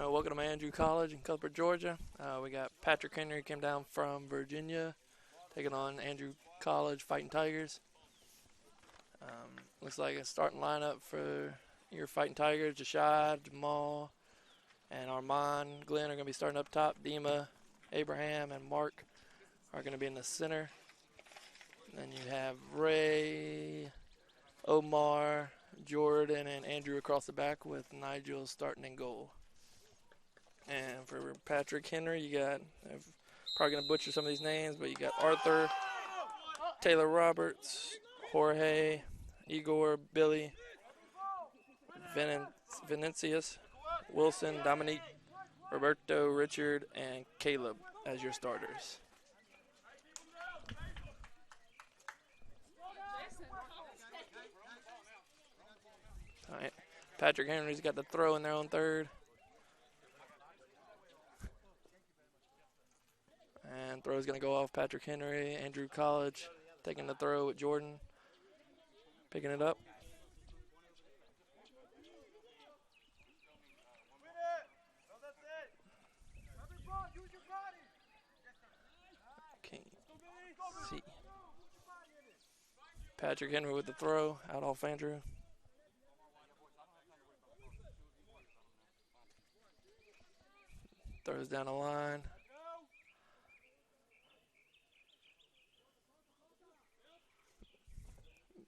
Welcome to Andrew College in Cuthbert, Georgia. We got Patrick Henry came down from Virginia, taking on Andrew College Fighting Tigers. Looks like a starting lineup for your Fighting Tigers. Jashad, Jamal, and Armand Glenn are going to be starting up top. Dima, Abraham, and Mark are going to be in the center. And then you have Ray, Omar, Jordan, and Andrew across the back with Nigel starting in goal. And for Patrick Henry, you got, I'm probably going to butcher some of these names, but you got Arthur, Taylor Roberts, Jorge, Igor, Billy, Vinicius, Wilson, Dominique, Roberto, Richard, and Caleb as your starters. All right, Patrick Henry's got the throw in their own third. And throw's going to go off Patrick Henry. Andrew College taking the throw with Jordan. Picking it up. Can't see. Patrick Henry with the throw. Out off Andrew. Throws down the line.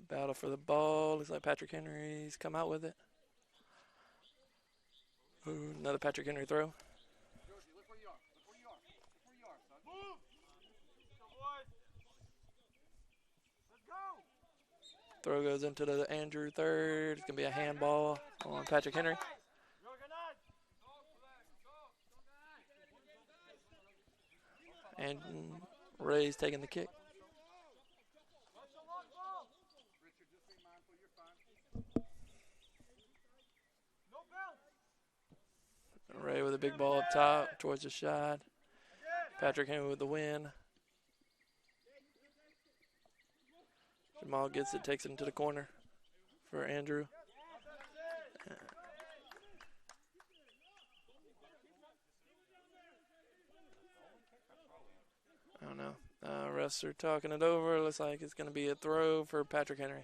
Battle for the ball. Looks like Patrick Henry's come out with it. Ooh, another Patrick Henry throw. Throw goes into the Andrew third. It's going to be a handball on Patrick Henry. And Ray's taking the kick. Ray with a big ball up top towards the shot. Patrick Henry with the win. Jamal gets it, takes it into the corner for Andrew. I don't know. Refs are talking it over. Looks like it's going to be a throw for Patrick Henry.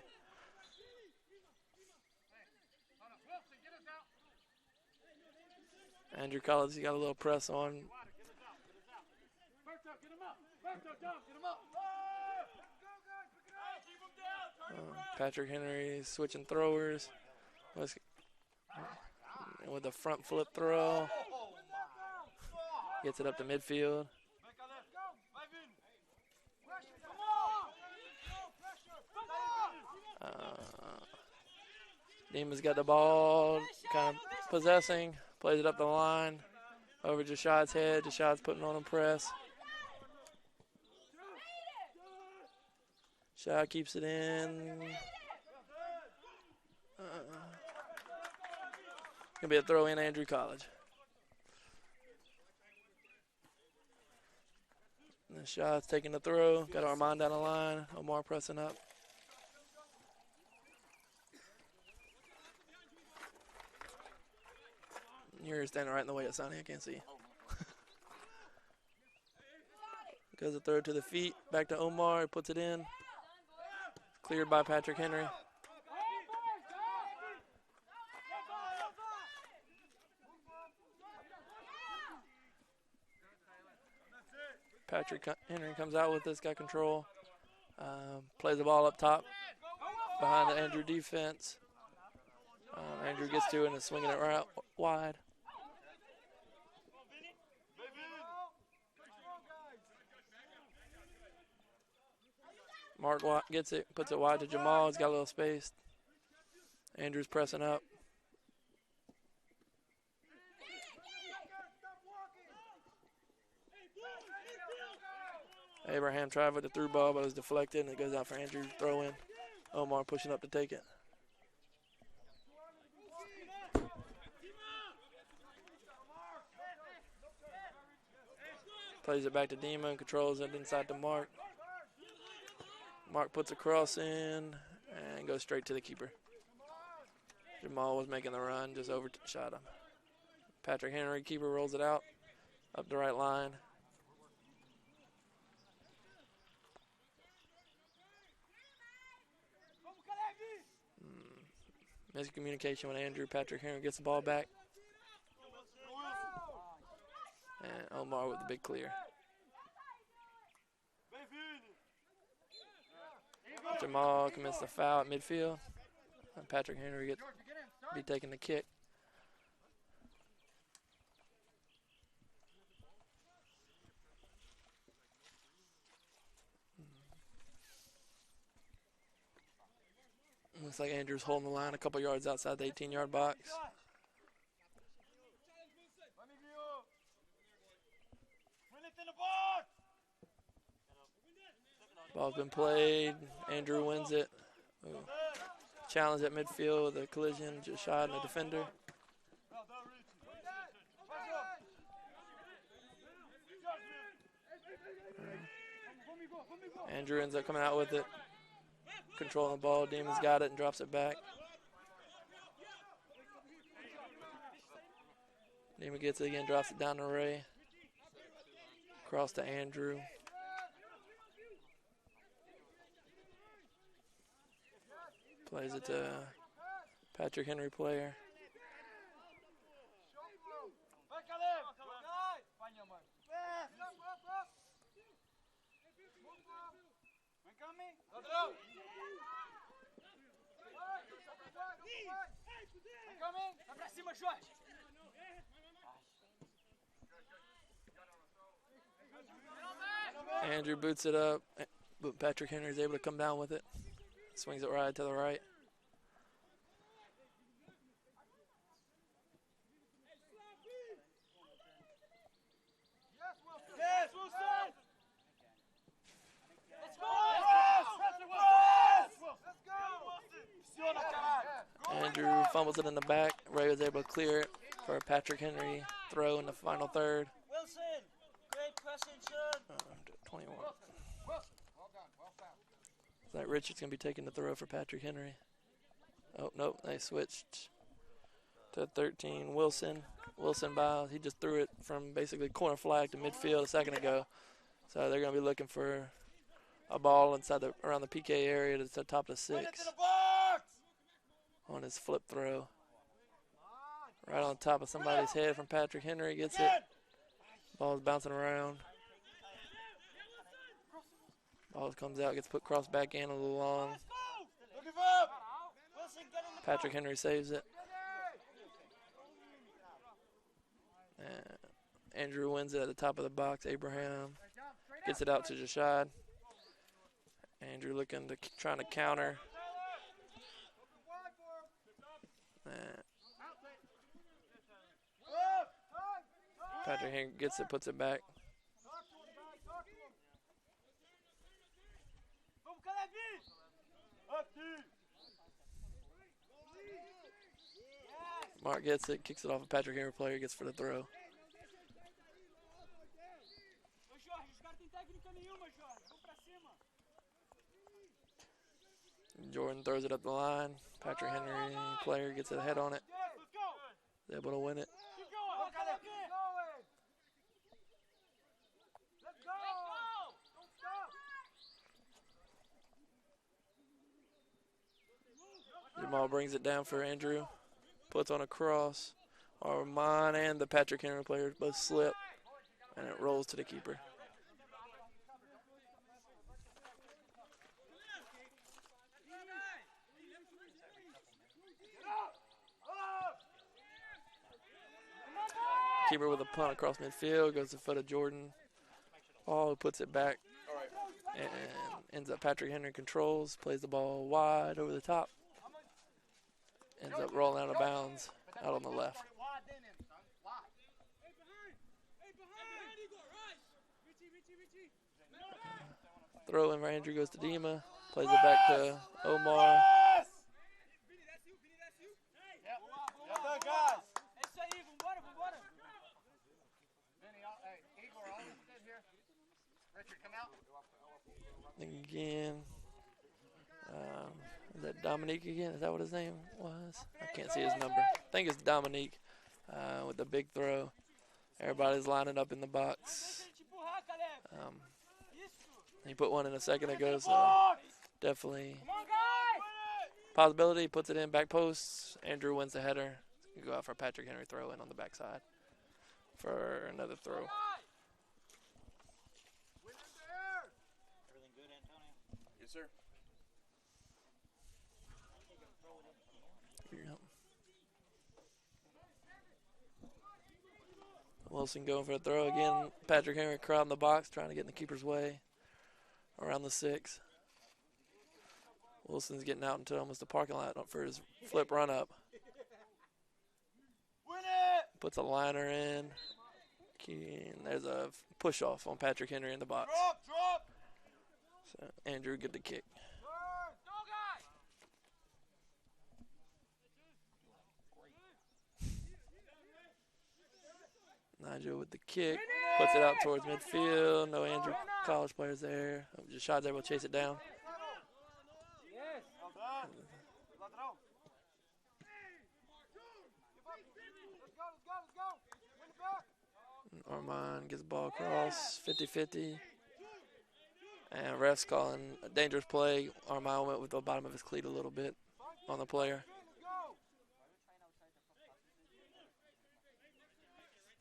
Andrew College, he got a little press on. Patrick Henry switching throwers. With a front flip throw. Gets it up to midfield. Neiman's got the ball, kind of possessing. Plays it up the line, over Jashad's head. Jashad's putting on a press. Shad keeps it in. Gonna be a throw in Andrew College. And Shad's taking the throw. Got Armand down the line. Omar pressing up. You're standing right in the way of Sonny. I can't see. Goes the throw to the feet. Back to Omar. He puts it in. Cleared by Patrick Henry. Patrick Henry comes out with this. Got control. Plays the ball up top behind the Andrew defense. Andrew gets to it and is swinging it right wide. Mark gets it, puts it wide to Jamal. He's got a little space. Andrew's pressing up. Abraham tried with the through ball, but it was deflected, and it goes out for Andrew to throw in. Omar pushing up to take it. Plays it back to Dima and controls it inside to Mark. Mark puts a cross in and goes straight to the keeper. Jamal was making the run, just overshot him. Patrick Henry, keeper, rolls it out up the right line. Miscommunication with Andrew. Patrick Henry gets the ball back. And Omar with the big clear. Jamal commits the foul at midfield. And Patrick Henry be taking the kick. Looks like Andrew's holding the line a couple yards outside the 18-yard box. Ball's been played. Andrew wins it. Ooh. Challenge at midfield with a collision, just shy of the defender. Andrew ends up coming out with it. Controlling the ball. Demon's got it and drops it back. Demon gets it again, drops it down to Ray. Across to Andrew. Plays it to Patrick Henry player. Andrew boots it up, but Patrick Henry is able to come down with it. Swings it right to the right. Andrew fumbles it in the back. Ray was able to clear it for a Patrick Henry throw in the final third. Wilson, great pressing, son. 21. Looks like Richard's going to be taking the throw for Patrick Henry. Oh, nope, they switched to 13. Wilson by, he just threw it from basically corner flag to midfield a second ago. So they're going to be looking for a ball inside around the PK area to the top of the 6 on his flip throw. Right on top of somebody's head from Patrick Henry, gets it. Ball's bouncing around. Ball comes out, gets put cross back in a little long. Patrick Henry saves it. And Andrew wins it at the top of the box. Abraham gets it out to Jashad. Andrew looking to trying to counter. Patrick Henry gets it, puts it back. Mark gets it, kicks it off a Patrick Henry player, gets for the throw. Jordan throws it up the line. Patrick Henry player gets a head on it. Is able to win it. Jamal brings it down for Andrew. Puts on a cross. Armand and the Patrick Henry players both slip. And it rolls to the keeper. Keeper with a punt across midfield. Goes to the foot of Jordan. Ball puts it back. And ends up Patrick Henry controls. Plays the ball wide over the top. Ends up rolling out of bounds out on the left. Throw in for Andrew goes to Dima. Plays it back to Omar. Again. Is that Dominique again? Is that what his name was? I can't see his number. I think it's Dominique. with the big throw. Everybody's lining up in the box. He put one in a second ago, so definitely possibility. Puts it in back post. Andrew wins the header. You go out for Patrick Henry throw in on the backside for another throw. Everything good, Antonio? Yes, sir. Yep. Wilson going for a throw again. Patrick Henry crowding the box, trying to get in the keeper's way around the 6. Wilson's getting out into almost the parking lot for his flip run up. Puts a liner in. And there's a push off on Patrick Henry in the box. So Andrew get the kick. Nigel with the kick, puts it out towards midfield. No Andrew College players there. Just Shad's able to chase it down. Armand gets the ball across, 50-50. And ref's calling a dangerous play. Armand went with the bottom of his cleat a little bit on the player.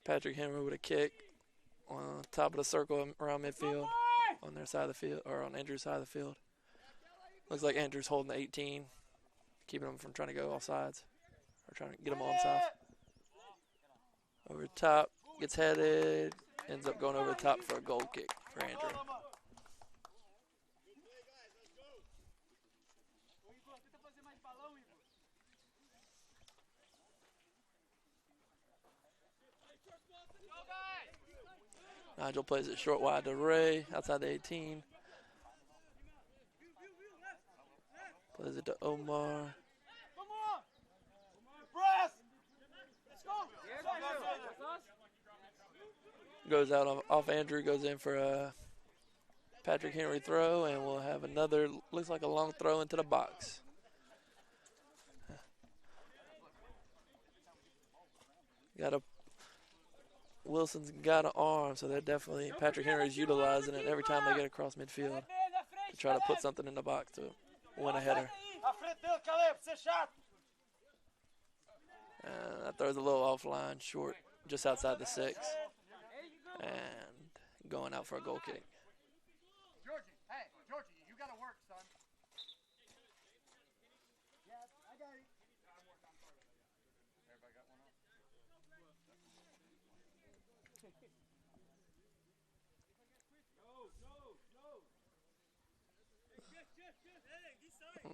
Patrick Henry with a kick on top of the circle around midfield on their side of the field, or on Andrew's side of the field. Looks like Andrew's holding the 18, keeping him from trying to go off sides, or trying to get him onside. Over the top, gets headed, ends up going over the top for a goal kick for Andrew. Nigel plays it short wide to Ray, outside the 18. Plays it to Omar. Goes out off Andrew, goes in for a Patrick Henry throw, and we'll have another, looks like a long throw into the box. Wilson's got an arm, so they're definitely, Patrick Henry's utilizing it every time they get across midfield to try to put something in the box to win a header. That throws a little offline, short, just outside the 6, and going out for a goal kick. Georgie, hey, Georgie, you got to work, son. Yeah, I got it. Everybody got one up?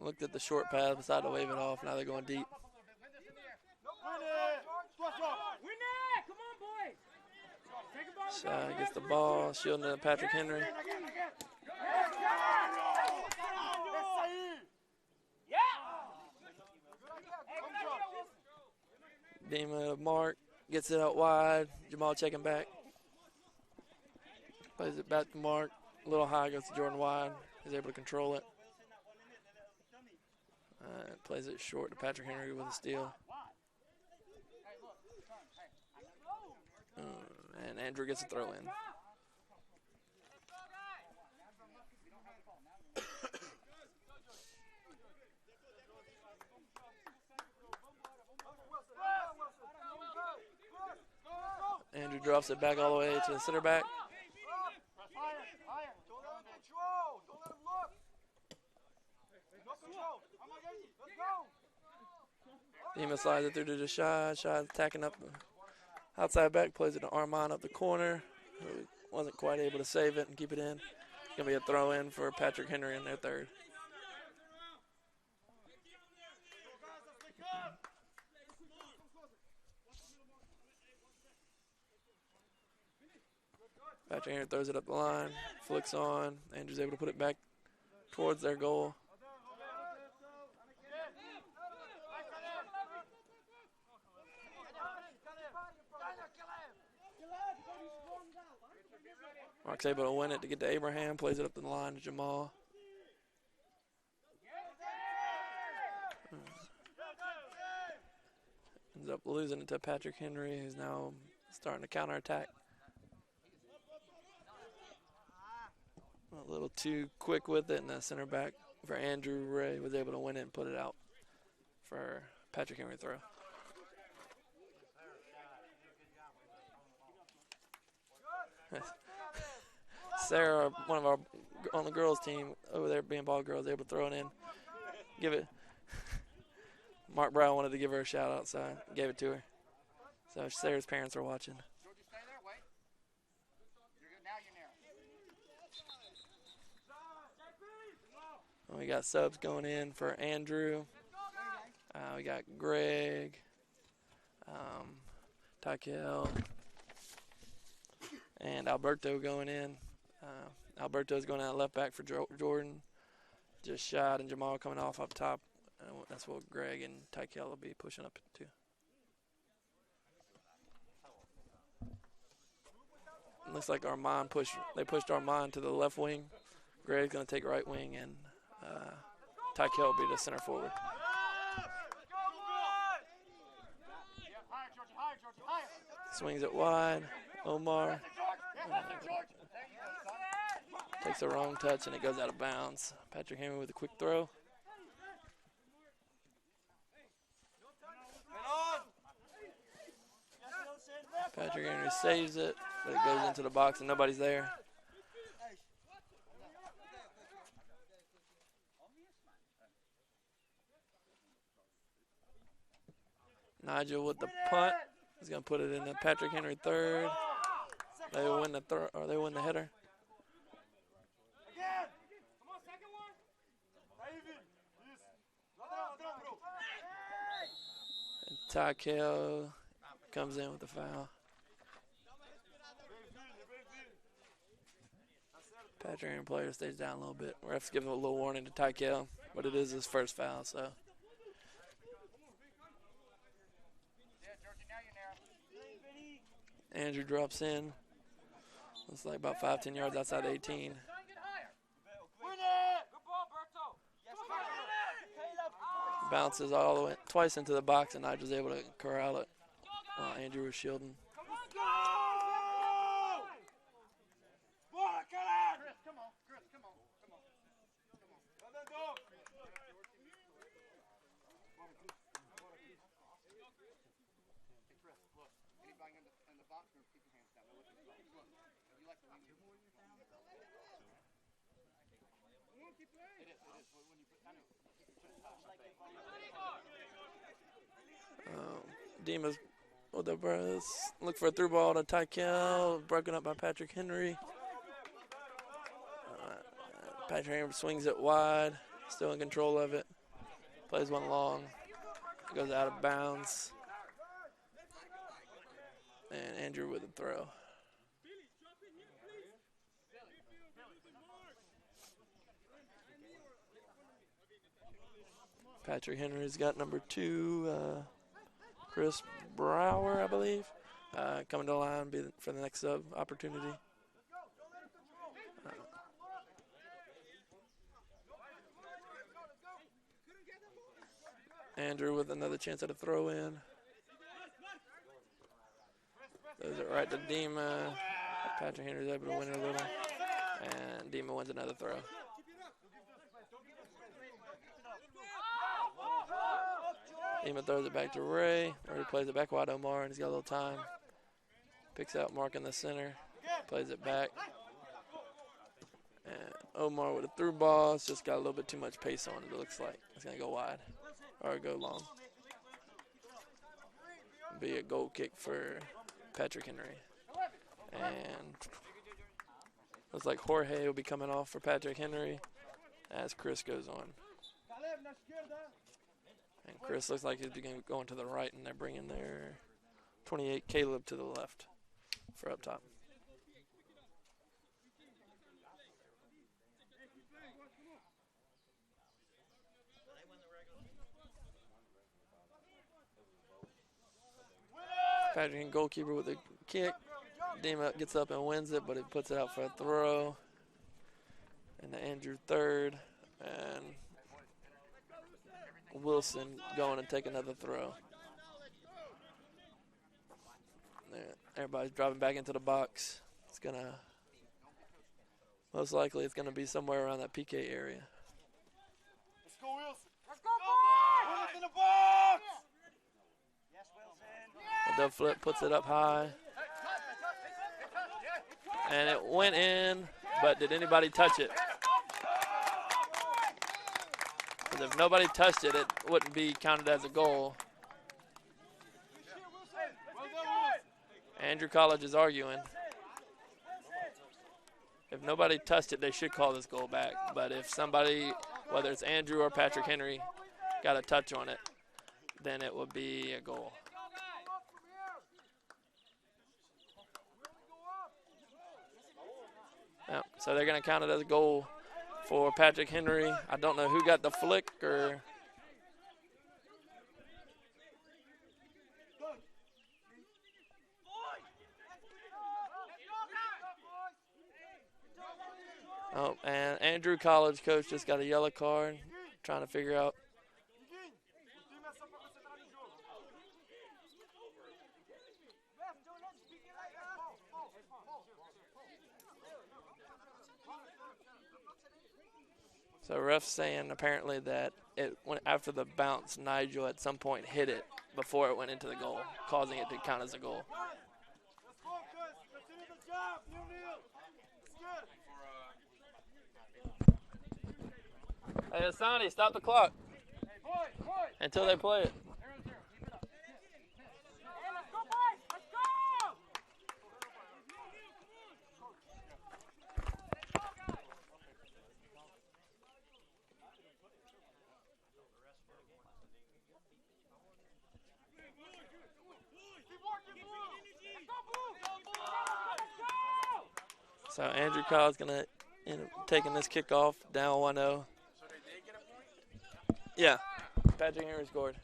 Looked at the short pass, decided to wave it off. Now they're going deep. Shy gets the ball, shielding to Patrick Henry. Dima Mark gets it out wide. Jamal checking back. Plays it back to Mark. A little high, goes to Jordan Wide. He's able to control it. Plays it short to Patrick Henry with a steal. And Andrew gets a throw in. Andrew drops it back all the way to the center back. Dima slides it through to Shad. Shad attacking up the outside back, plays it to Armand up the corner. Wasn't quite able to save it and keep it in. It's going to be a throw in for Patrick Henry in their third. Patrick Henry throws it up the line, flicks on. Andrew's able to put it back towards their goal. Mark's able to win it to get to Abraham, plays it up the line to Jamal. Ends ends up losing it to Patrick Henry, who's now starting to counterattack. A little too quick with it, and the center back for Andrew Ray was able to win it and put it out for Patrick Henry throw. Sarah, one of our on the girls team over there, being ball girls, able to throw it in, give it. Mark Brown wanted to give her a shout out, so I gave it to her. So Sarah's parents are watching. Georgie, stay there. Wait. You're good. Now you're near. We got subs going in for Andrew. We got Greg, Tykel, and Alberto going in. Alberto's going out left back for Jordan. Just Shad and Jamal coming off up top. That's what Greg and Tykel will be pushing up to. Looks like Armand pushed Armand to the left wing. Greg's going to take right wing, and Tykel will be the center forward. Swings it wide. Omar takes the wrong touch, and it goes out of bounds. Patrick Henry with a quick throw. Patrick Henry saves it, but it goes into the box, and nobody's there. Nigel with the punt. He's going to put it in the Patrick Henry third. They win the they win the header. And Tykel comes in with the foul. Patrick Henry player stays down a little bit. Refs give him a little warning to Tykel, but it is his first foul, so. Andrew drops in. Looks like about 5-10 yards outside 18. Bounces all the way twice into the box, and Nigel's able to corral it. Andrew was shielding. Dima's with the press. Look for a through ball to Tykel. Broken up by Patrick Henry. Patrick Henry swings it wide. Still in control of it. Plays one long. Goes out of bounds. And Andrew with a throw. Patrick Henry's got number 2, Chris Brower, I believe, coming to the line for the next sub opportunity. Andrew with another chance at a throw in. Throws it right to Dima. Patrick Henry's able to win it a little. And Dima wins another throw. Dima throws it back to Ray. Ray plays it back wide to Omar, and he's got a little time. Picks out Mark in the center. Plays it back. And Omar with a through ball. It's just got a little bit too much pace on it, it looks like. It's going to go wide or go long. Be a goal kick for Patrick Henry. And looks like Jorge will be coming off for Patrick Henry as Chris goes on. And Chris looks like he's going to the right, and they're bringing their 28 Caleb to the left for up top. Patrick Henry goalkeeper with a kick. Dima gets up and wins it, but it puts it out for a throw. And Andrew third. And Wilson going to take another throw. Everybody's driving back into the box. It's gonna, most likely it's gonna be somewhere around that PK area. Let's go, Wilson. Let's go, boys! Wilson in the box! Yes, Wilson. The dub flip puts it up high. And it went in, but did anybody touch it? Because if nobody touched it, it wouldn't be counted as a goal. Andrew College is arguing. If nobody touched it, they should call this goal back. But if somebody, whether it's Andrew or Patrick Henry, got a touch on it, then it would be a goal. Yep, so they're going to count it as a goal for Patrick Henry. I don't know who got the flick or... Oh, and Andrew College coach just got a yellow card, trying to figure out. So ref's saying apparently that it went after the bounce, Nigel at some point hit it before it went into the goal, causing it to count as a goal. Hey, Asani, stop the clock until they play it. So Andrew Kyle's going to end up taking this kickoff down 1-0. Yeah, Patrick Henry scored.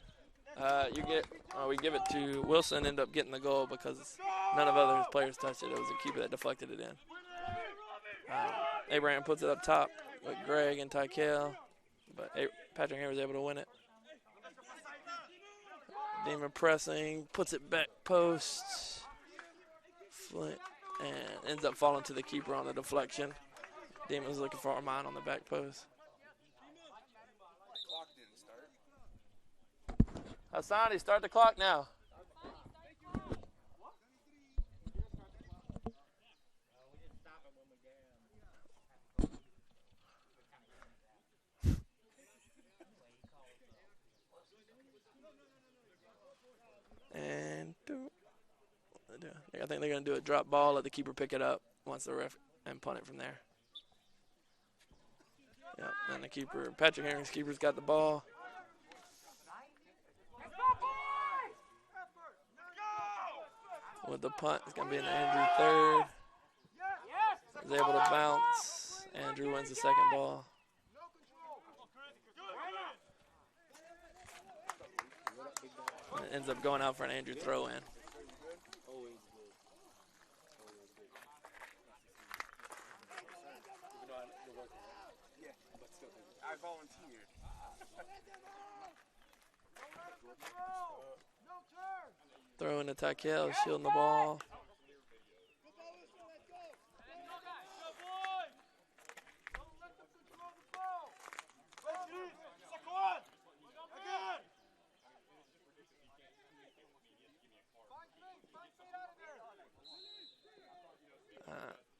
We give it to Wilson, end up getting the goal because none of other players touched it. It was a keeper that deflected it in. Abraham puts it up top with Greg and Tykel, but Patrick Henry was able to win it. Demon pressing, puts it back post, Flint, and ends up falling to the keeper on the deflection. Demon's looking for Armand on the back post. Hassani, start the clock now. And I think they're going to do a drop ball, let the keeper pick it up once the ref and punt it from there. Yep, and the keeper, Patrick Henry's keeper's got the ball. With the punt, it's going to be an Andrew third. He's able to bounce. Andrew wins the second ball. And it ends up going out for an Andrew throw-in. I volunteered. Throw in to Tykel, shielding the ball.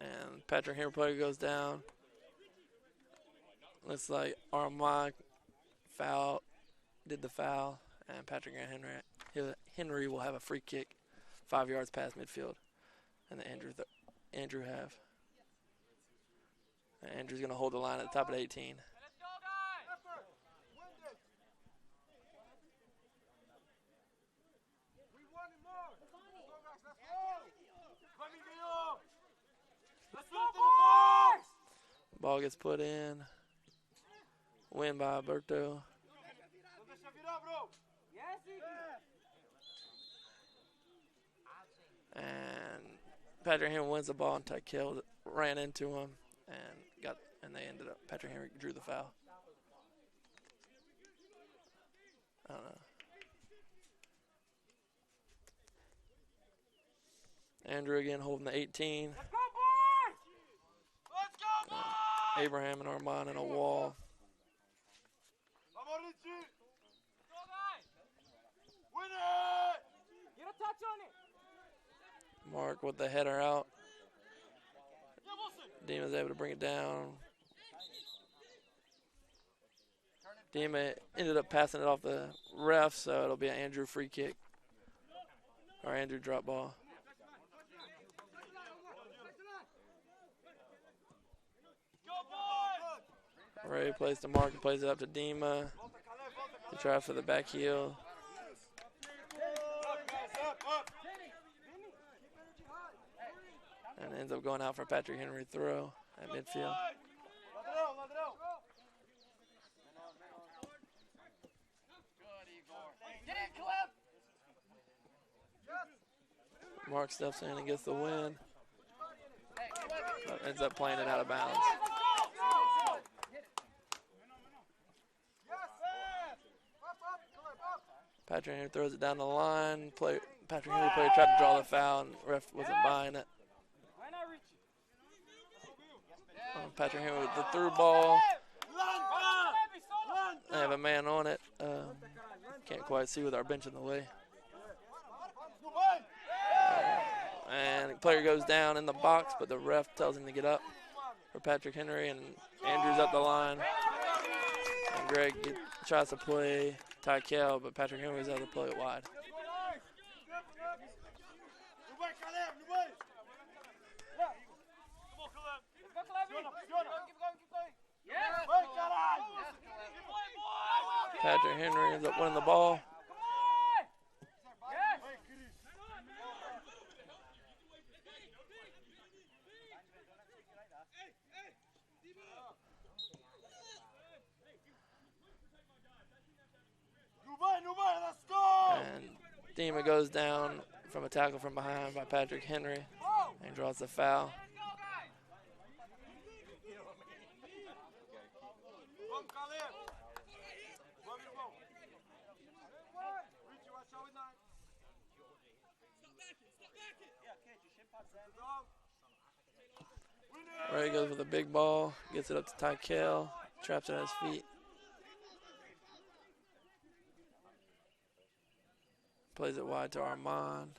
And Patrick Henry player goes down. Looks like Armand did the foul, and Patrick Henry will have a free kick 5 yards past midfield, and the Andrew have. And Andrew's going to hold the line at the top of the 18. Ball gets put in. Win by Alberto. And Patrick Henry wins the ball, and Tykel ran into him and they ended up. Patrick Henry drew the foul. I don't know. Andrew again holding the 18. Let's go, boys! Let's go, boys! Abraham and Armand in a wall. Come on, Richie! Go, guys! Win it! Get a touch on it! Mark with the header out. Yeah, Wilson! Dima's able to bring it down. Dima ended up passing it off the ref, so it'll be an Andrew free kick. Or Andrew drop ball. Go, boys! Ray plays to Mark and plays it up to Dima. He tries for the back heel. Up, guys, up! And ends up going out for Patrick Henry throw at midfield. Ladrão! Get it, Clip! Mark steps in and gets the win. But ends up playing it out of bounds. Patrick Henry throws it down the line. Patrick Henry player tried to draw the foul, and ref wasn't buying it. Patrick Henry with the through ball. They have a man on it. Can't quite see with our bench in the way. And the player goes down in the box, but the ref tells him to get up for Patrick Henry, and Andrew's up the line. And Greg tries to play Tykel, but Patrick Henry was able to play it wide. Patrick Henry ends up winning the ball. Let's go! And Dima goes down from a tackle from behind by Patrick Henry and draws the foul. Ray goes with a big ball, gets it up to Tykel, traps it at his feet. Plays it wide to Armand.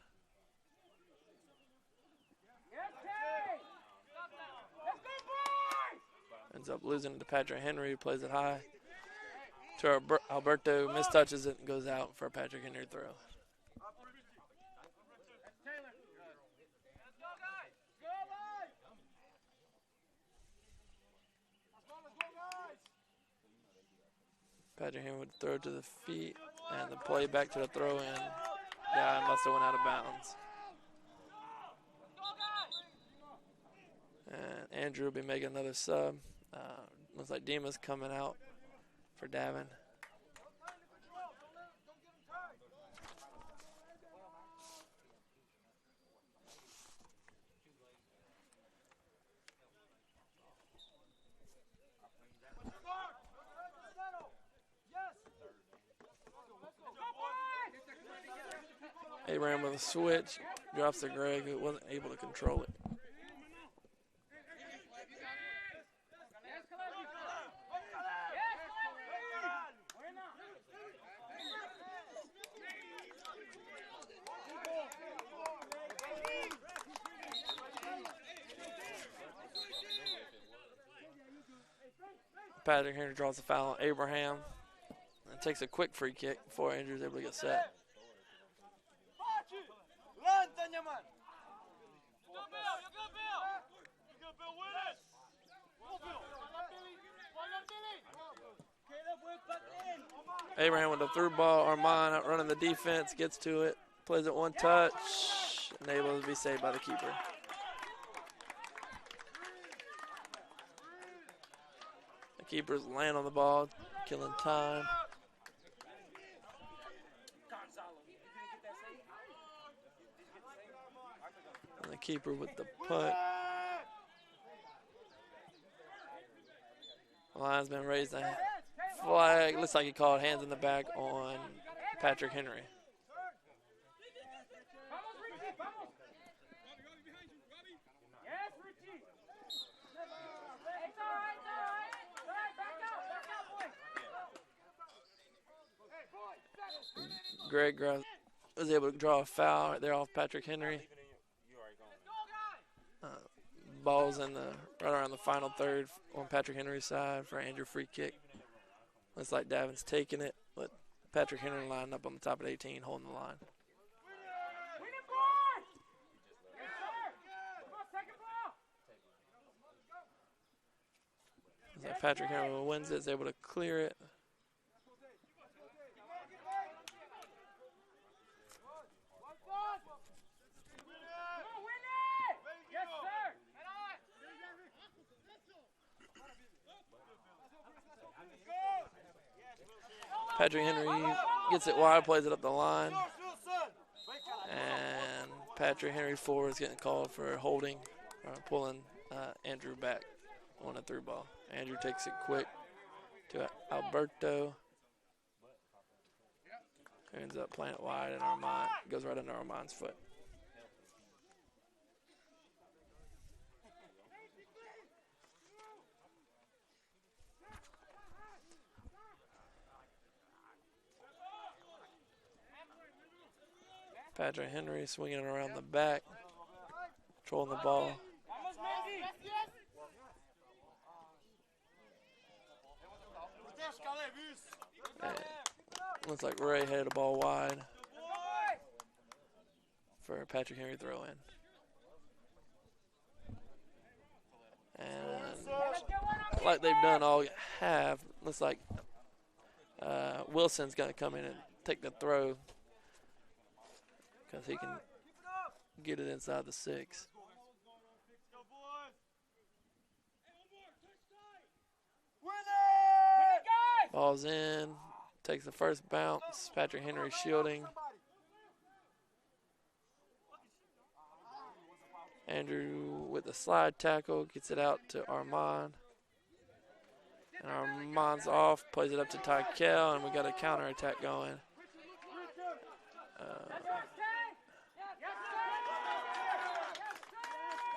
Ends up losing it to Patrick Henry, who plays it high. To Alberto, mistouches it and goes out for a Patrick Henry throw. Patrick Henry would throw to the feet, and the play back to the throw in. Guy must have went out of bounds. And Andrew will be making another sub. Looks like Dima's coming out for Davin. Abraham with a switch, drops to Greg, who wasn't able to control it. Patrick Henry draws the foul on Abraham and takes a quick free kick before Andrew's able to get set. Abraham with the through ball. Armand outrunning the defense, gets to it, plays it one touch, and able to be saved by the keeper. The keepers land on the ball, killing time. And the keeper with the punt. The linesman raised a flag. Looks like he called hands in the back on Patrick Henry. Greg was able to draw a foul right there off Patrick Henry. Ball's in the right around the final third on Patrick Henry's side for Andrew free kick. Looks like Davin's taking it, but Patrick Henry lined up on the top of 18, holding the line. So Patrick Henry wins it, is able to clear it. Patrick Henry gets it wide, plays it up the line. And Patrick Henry forward is getting called for holding, pulling Andrew back on a through ball. Andrew takes it quick to Alberto. Ends up playing it wide, and Armand goes right under Armand's foot. Patrick Henry swinging it around the back, controlling the ball. And looks like Ray headed the ball wide for Patrick Henry throw in. And like they've done all half, looks like Wilson's going to come in and take the throw because he can get it inside the 6. Ball's in, takes the first bounce. Patrick Henry shielding. Andrew with the slide tackle, gets it out to Armand. And Armand's off, plays it up to Tykel, and we got a counterattack going.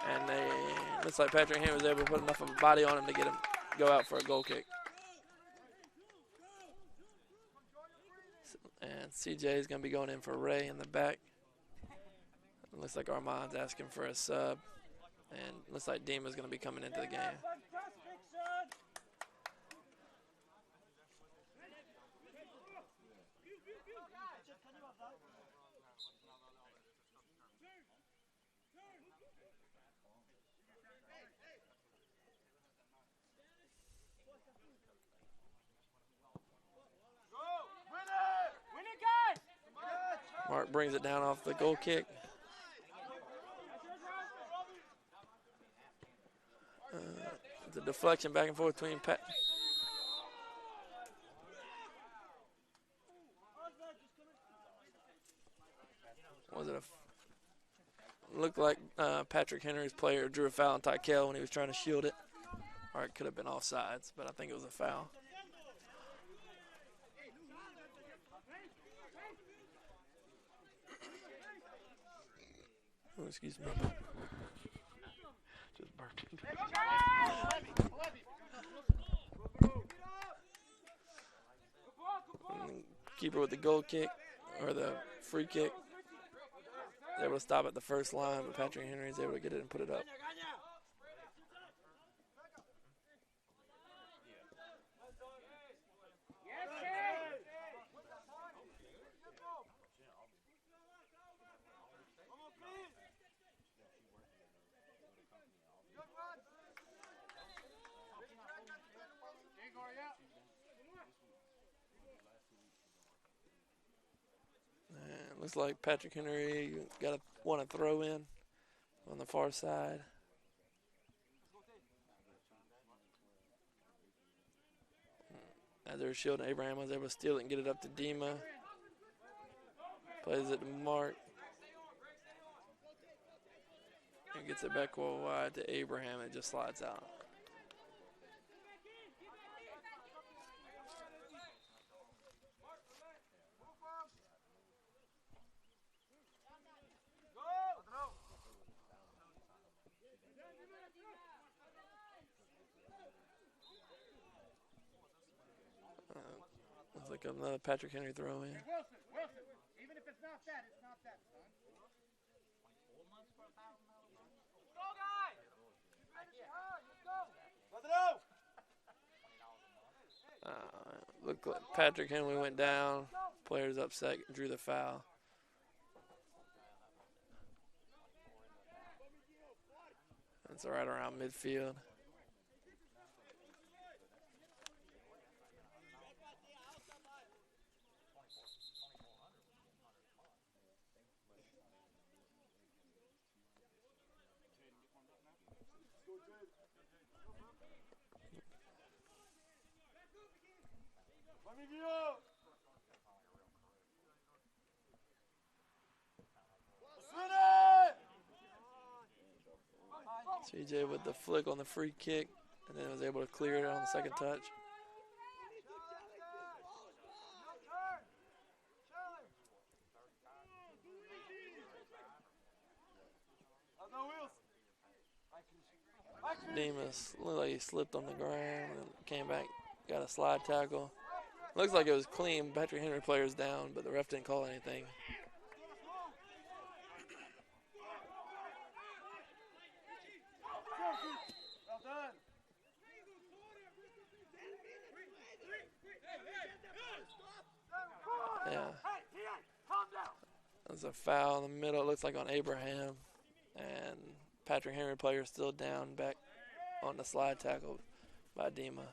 And looks like Patrick Henry was able to put enough of a body on him to get him go out for a goal kick. And CJ is going to be going in for Ray in the back. It looks like Armand's asking for a sub. And looks like Dima's going to be coming into the game. Mark brings it down off the goal kick. It's a deflection back and forth between Pat. Was it looked like Patrick Henry's player drew a foul on Tykel when he was trying to shield it. Or it could have been offsides, but I think it was a foul. Oh, excuse me. Just burping. Keeper with the goal kick, or the free kick. They're able to stop at the first line, but Patrick Henry is able to get it and put it up. Looks like Patrick Henry want to throw in on the far side. As they were shielding, Abraham was able to steal it and get it up to Dima. Plays it to Mark. And gets it back wide to Abraham. It just slides out. Like another Patrick Henry throw in. Wilson, even if it's not that, son. Go, guys! Let's go! Looked like Patrick Henry went down. Players upset, drew the foul. It's right around midfield. CJ with the flick on the free kick, and then was able to clear it on the second touch. Demas looked like he slipped on the ground and came back, got a slide tackle. Looks like it was clean. Patrick Henry player's down, but the ref didn't call anything. Yeah. There's a foul in the middle. It looks like on Abraham. And Patrick Henry player still down back on the slide tackle by Dima.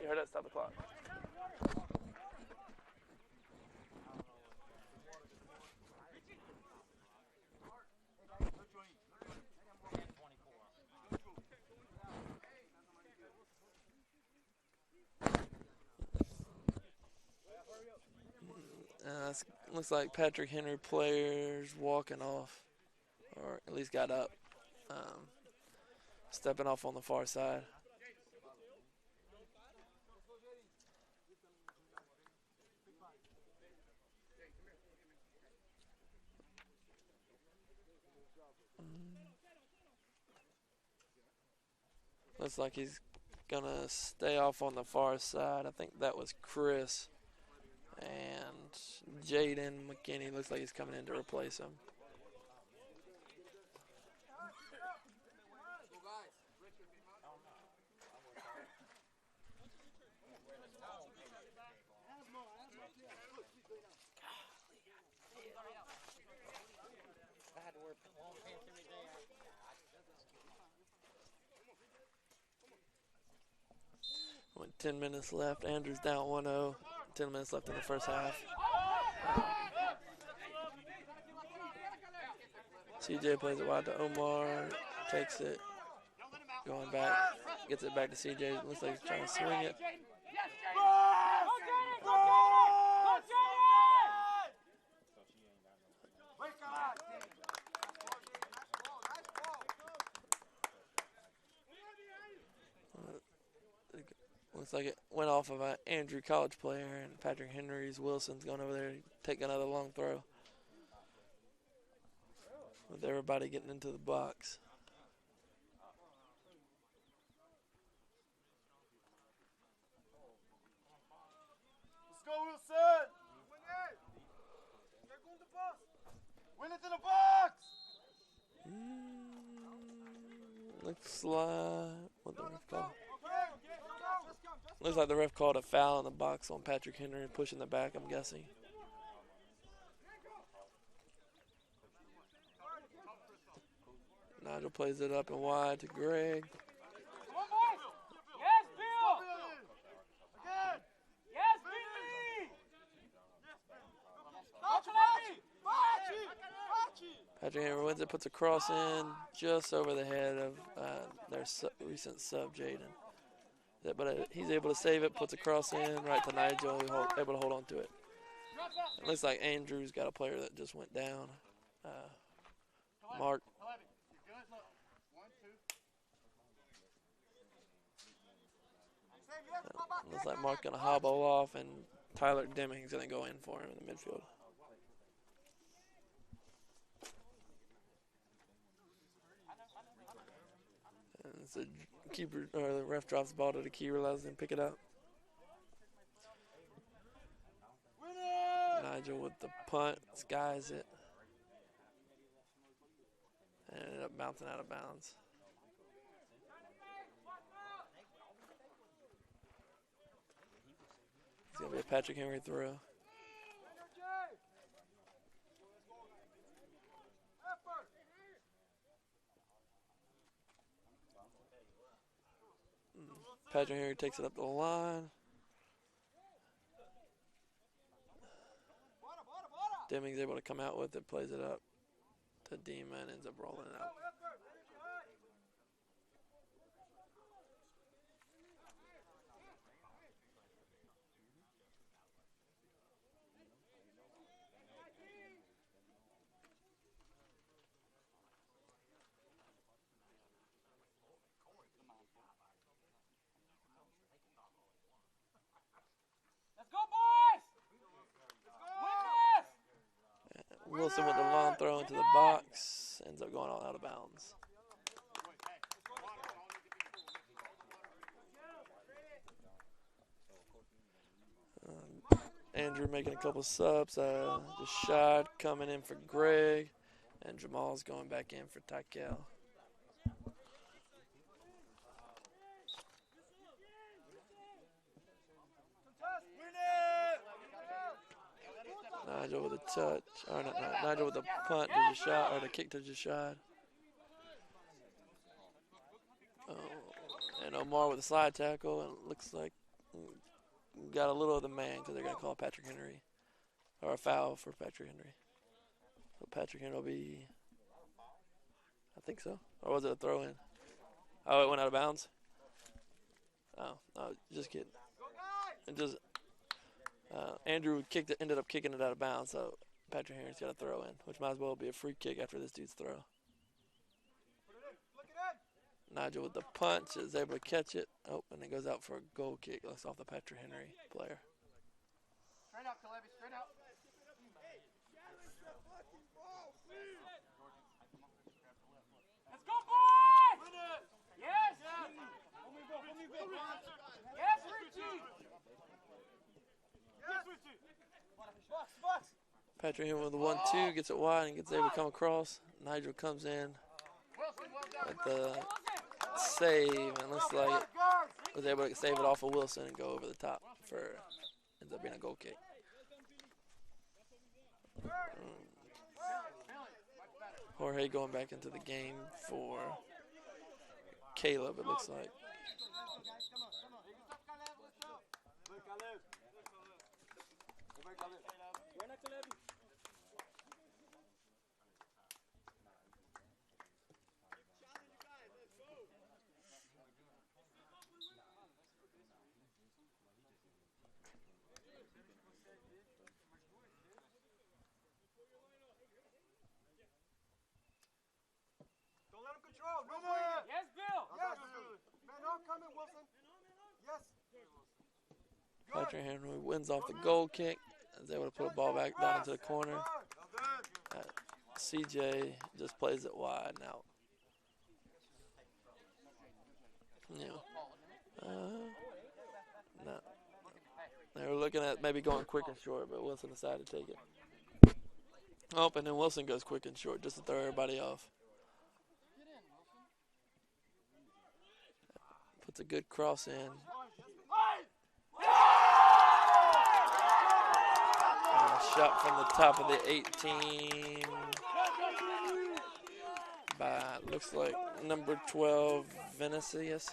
You heard that? Stop the clock. Looks like Patrick Henry players walking off, or at least got up, stepping off on the far side. Looks like he's gonna stay off on the far side. I think that was Chris. And Jaden McKinney looks like he's coming in to replace him. With 10 minutes left, Andrews down 1-0. 10 minutes left in the first half. CJ plays it wide to Omar, takes it, going back, gets it back to CJ. Looks like he's trying to swing it. Looks like it went off of an Andrew college player, and Patrick Henry's Wilson's going over there to take another long throw. With everybody getting into the box. Let's go, Wilson! Win it to the box! Looks like what the ref called. Looks like the ref called a foul in the box on Patrick Henry, pushing the back, I'm guessing. Nigel plays it up and wide to Greg. Yes, Bill! Again! Yes, Billy! Patrick Henry wins it, puts a cross in just over the head of their recent sub, Jaden. But he's able to save it, puts a cross in right to Nigel, able to hold on to it. It looks like Andrew's got a player that just went down. Mark. Looks like Mark going to hobble off, and Tyler Deming's going to go in for him in the midfield. And So keeper or the ref drops the ball to the keeper, allows him to pick it up. Nigel with the punt, skies it, and ended up bouncing out of bounds. It's gonna be a Patrick Henry throw. Patrick Henry takes it up the line. Deming's able to come out with it, plays it up to Demon, ends up rolling it out. Let's go, boys! Wilson with the long throw into the box, ends up going all out of bounds. Andrew making a couple subs. Jashad coming in for Greg, and Jamal's going back in for Tykel. Nigel with a touch, or not, Nigel with a punt to Jashad, or the kick to Jashad. Oh, and Omar with a slide tackle, and it looks like got a little of the man because they're going to call Patrick Henry, or a foul for Patrick Henry. So Patrick Henry will be, I think so, or was it a throw in? Oh, it went out of bounds. Oh, no, just kidding. And just Andrew ended up kicking it out of bounds, so Patrick Henry's got a throw in, which might as well be a free kick after this dude's throw. Nigel with the punch is able to catch it. Oh, and it goes out for a goal kick. Looks off the Patrick Henry player. Straight out, Calebi, straight out. Let's go, boys! Yes! Yes, Richie! Patrick Henry with the 1-2, gets it wide and gets able to come across. Nigel comes in with the save, and looks like it was able to save it off of Wilson and go over the top for, ends up being a goal kick. Jorge going back into the game for Caleb, it looks like. Yes, Bill! Yes! Man, no, coming, Wilson. Yes. Patrick Henry wins off the goal kick, is able to put a ball back down into the corner. CJ just plays it wide and out. Yeah. No. They were looking at maybe going quick and short, but Wilson decided to take it. Oh, and then Wilson goes quick and short just to throw everybody off. Puts a good cross in. And a shot from the top of the 18 by, looks like, number 12, Vinicius.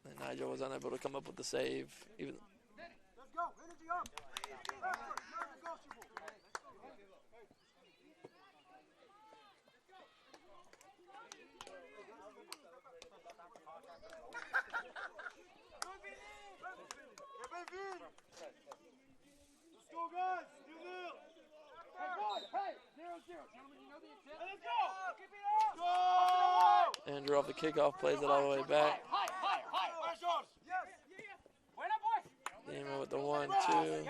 And Nigel was unable to come up with the save. Even. Let's go. Energy up. Let's go, guys. Hey, 0-0. Gentlemen, you know the intent. Let's go. Keep it up. Go. Andrew off the kickoff, plays it all the way back. Demon with the 1-2.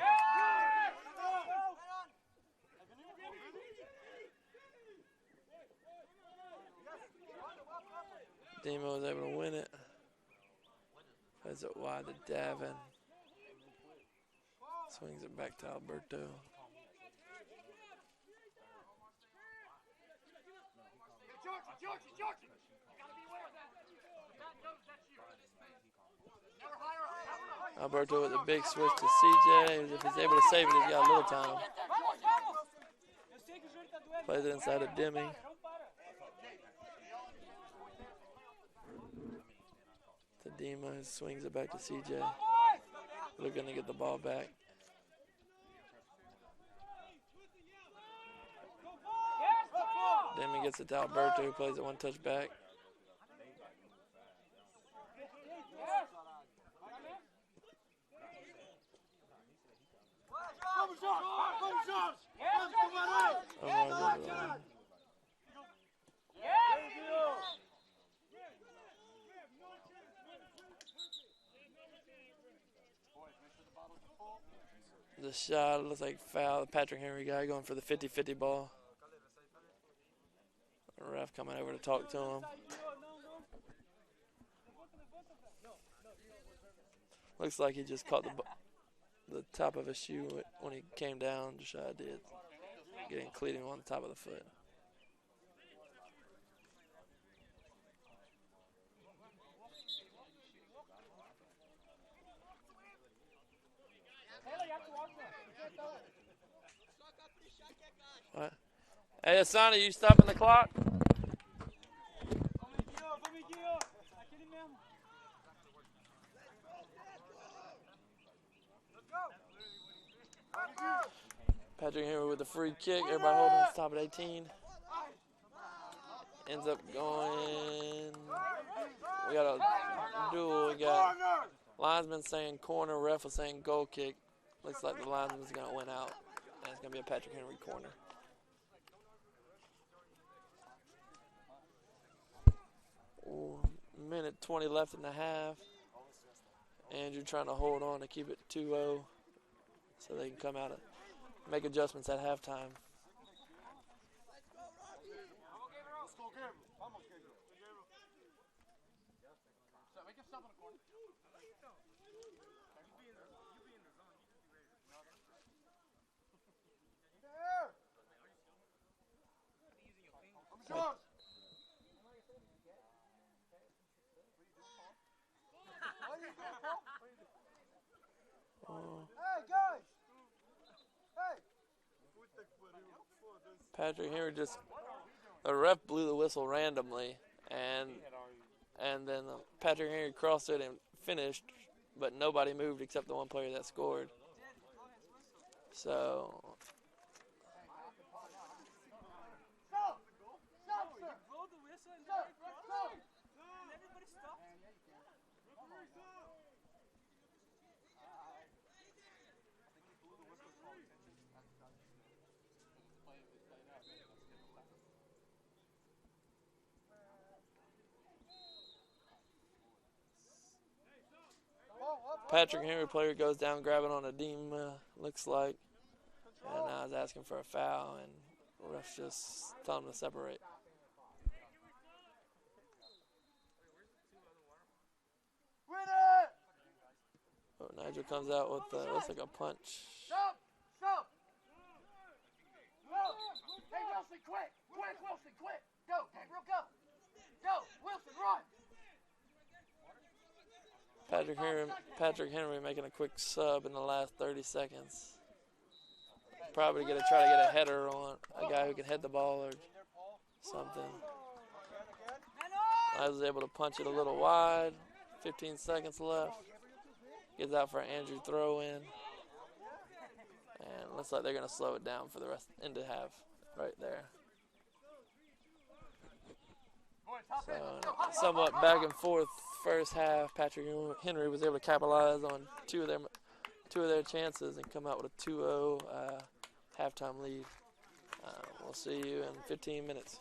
Demo was able to win it. Plays it wide to Davin. Swings it back to Alberto. Georgie. You gotta be aware of that. Matt knows that's you. Never hire. Alberto with a big switch to CJ. If he's able to save it, he's got a little time. Plays it inside of Demi. To Dima, swings it back to CJ. Looking to get the ball back. Demi gets it to Alberto, who plays it one touch back. The shot looks like foul. Patrick Henry guy going for the 50-50 ball. The ref coming over to talk to him. Looks like he just caught the top of his shoe when he came down. Jashad did, getting cleating on the top of the foot. What? Hey, Asana, you stopping the clock? Patrick Henry with the free kick. Everybody holding on top at 18. Ends up going. We got a duel. We got linesman saying corner, ref was saying goal kick. Looks like the linesman's going to win out. And it's going to be a Patrick Henry corner. Minute 20 left in the half. Andrew trying to hold on to keep it 2-0 so they can come out and make adjustments at halftime. Patrick Henry just, the ref blew the whistle randomly, and then Patrick Henry crossed it and finished, but nobody moved except the one player that scored. So Patrick Henry player goes down grabbing on a Deem, looks like, and now is asking for a foul, and the ref's just telling him to separate. Oh, Nigel comes out with looks like a punch. Stop! Hey, Wilson, quick! Wilson, quick! Go, Gabriel, go! Go, Wilson, run! Patrick Henry making a quick sub in the last 30 seconds. Probably going to try to get a header on a guy who can head the ball or something. I was able to punch it a little wide. 15 seconds left. Gets out for an Andrew throw-in. And looks like they're going to slow it down for the rest into half right there. So somewhat back and forth first half. Patrick Henry was able to capitalize on two of their chances and come out with a 2-0 halftime lead. We'll see you in 15 minutes.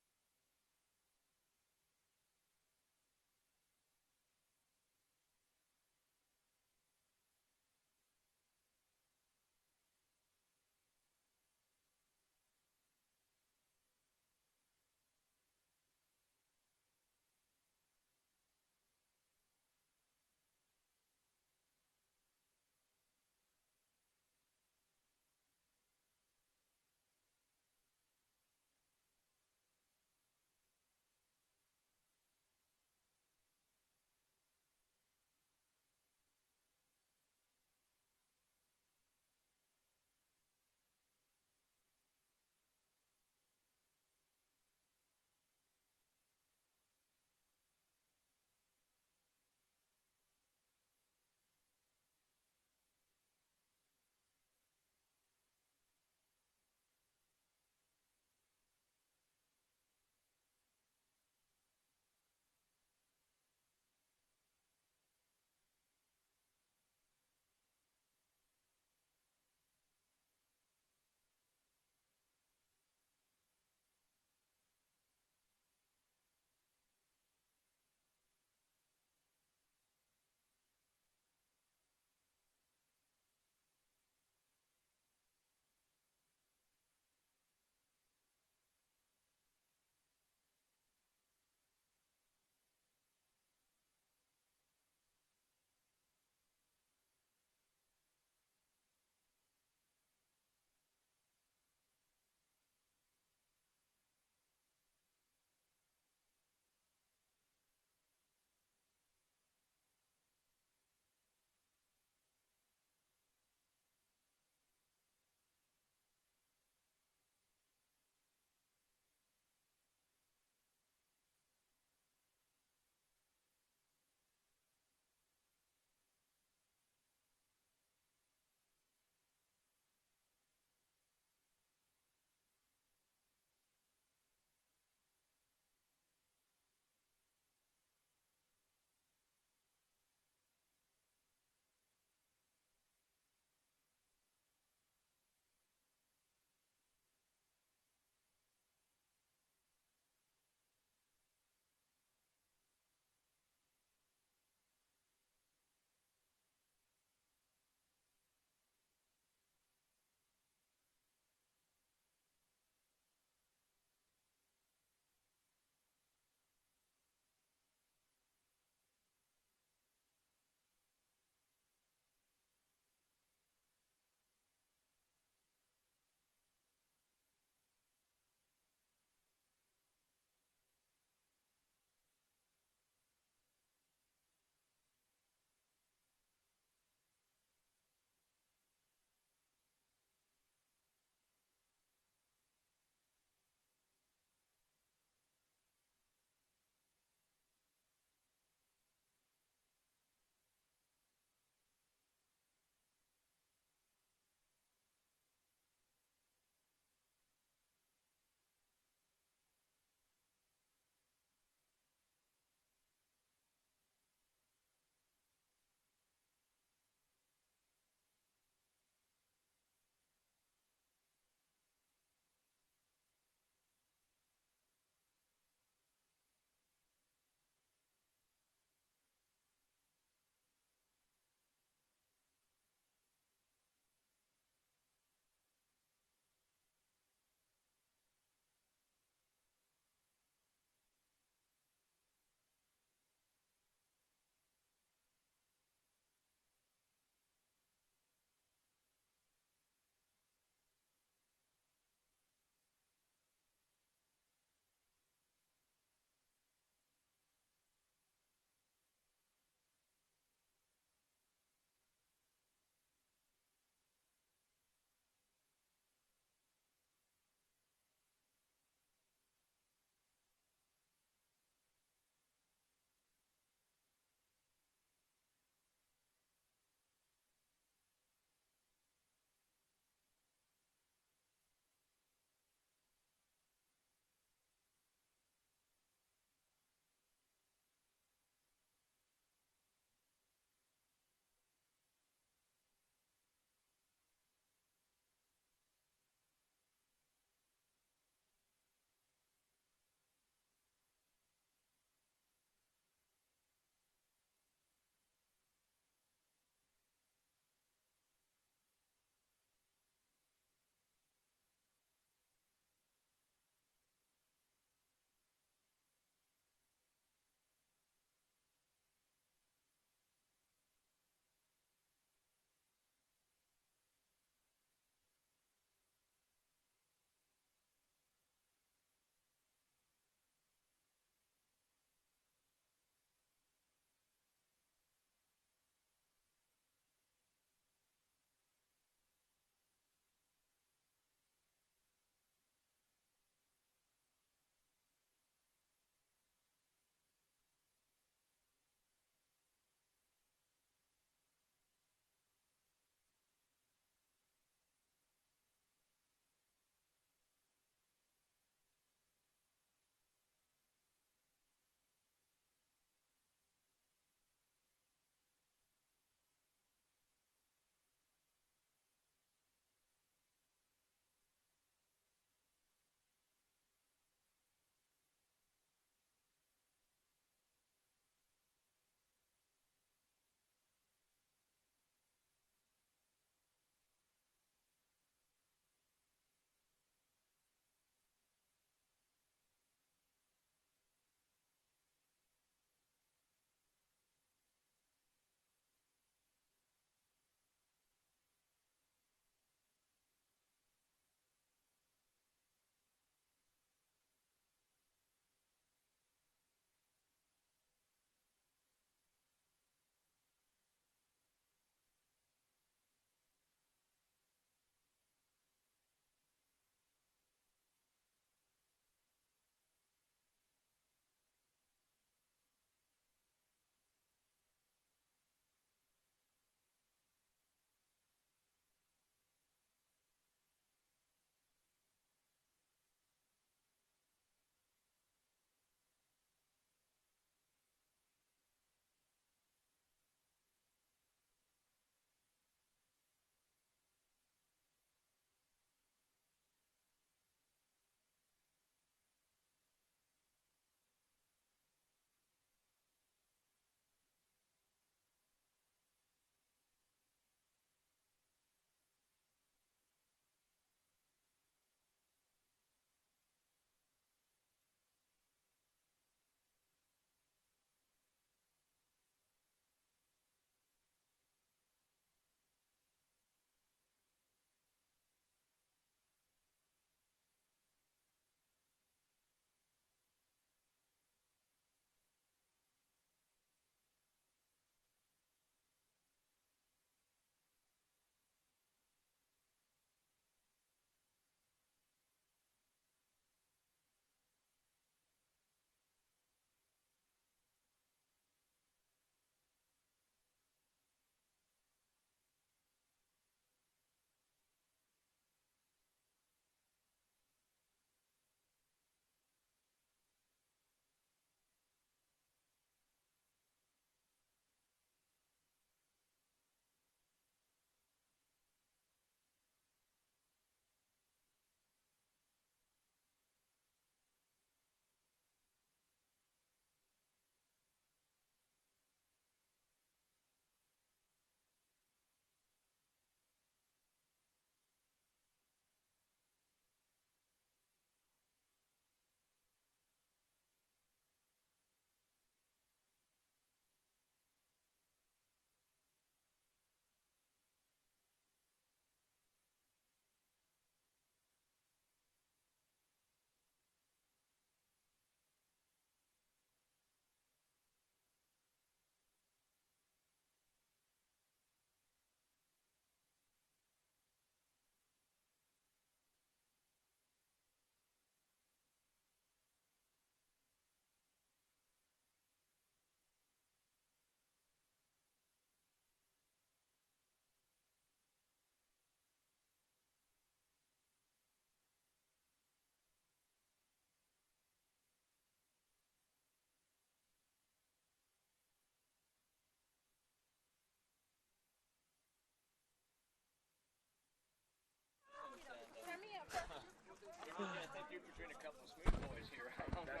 feud between a couple of smooth boys here. I don't know.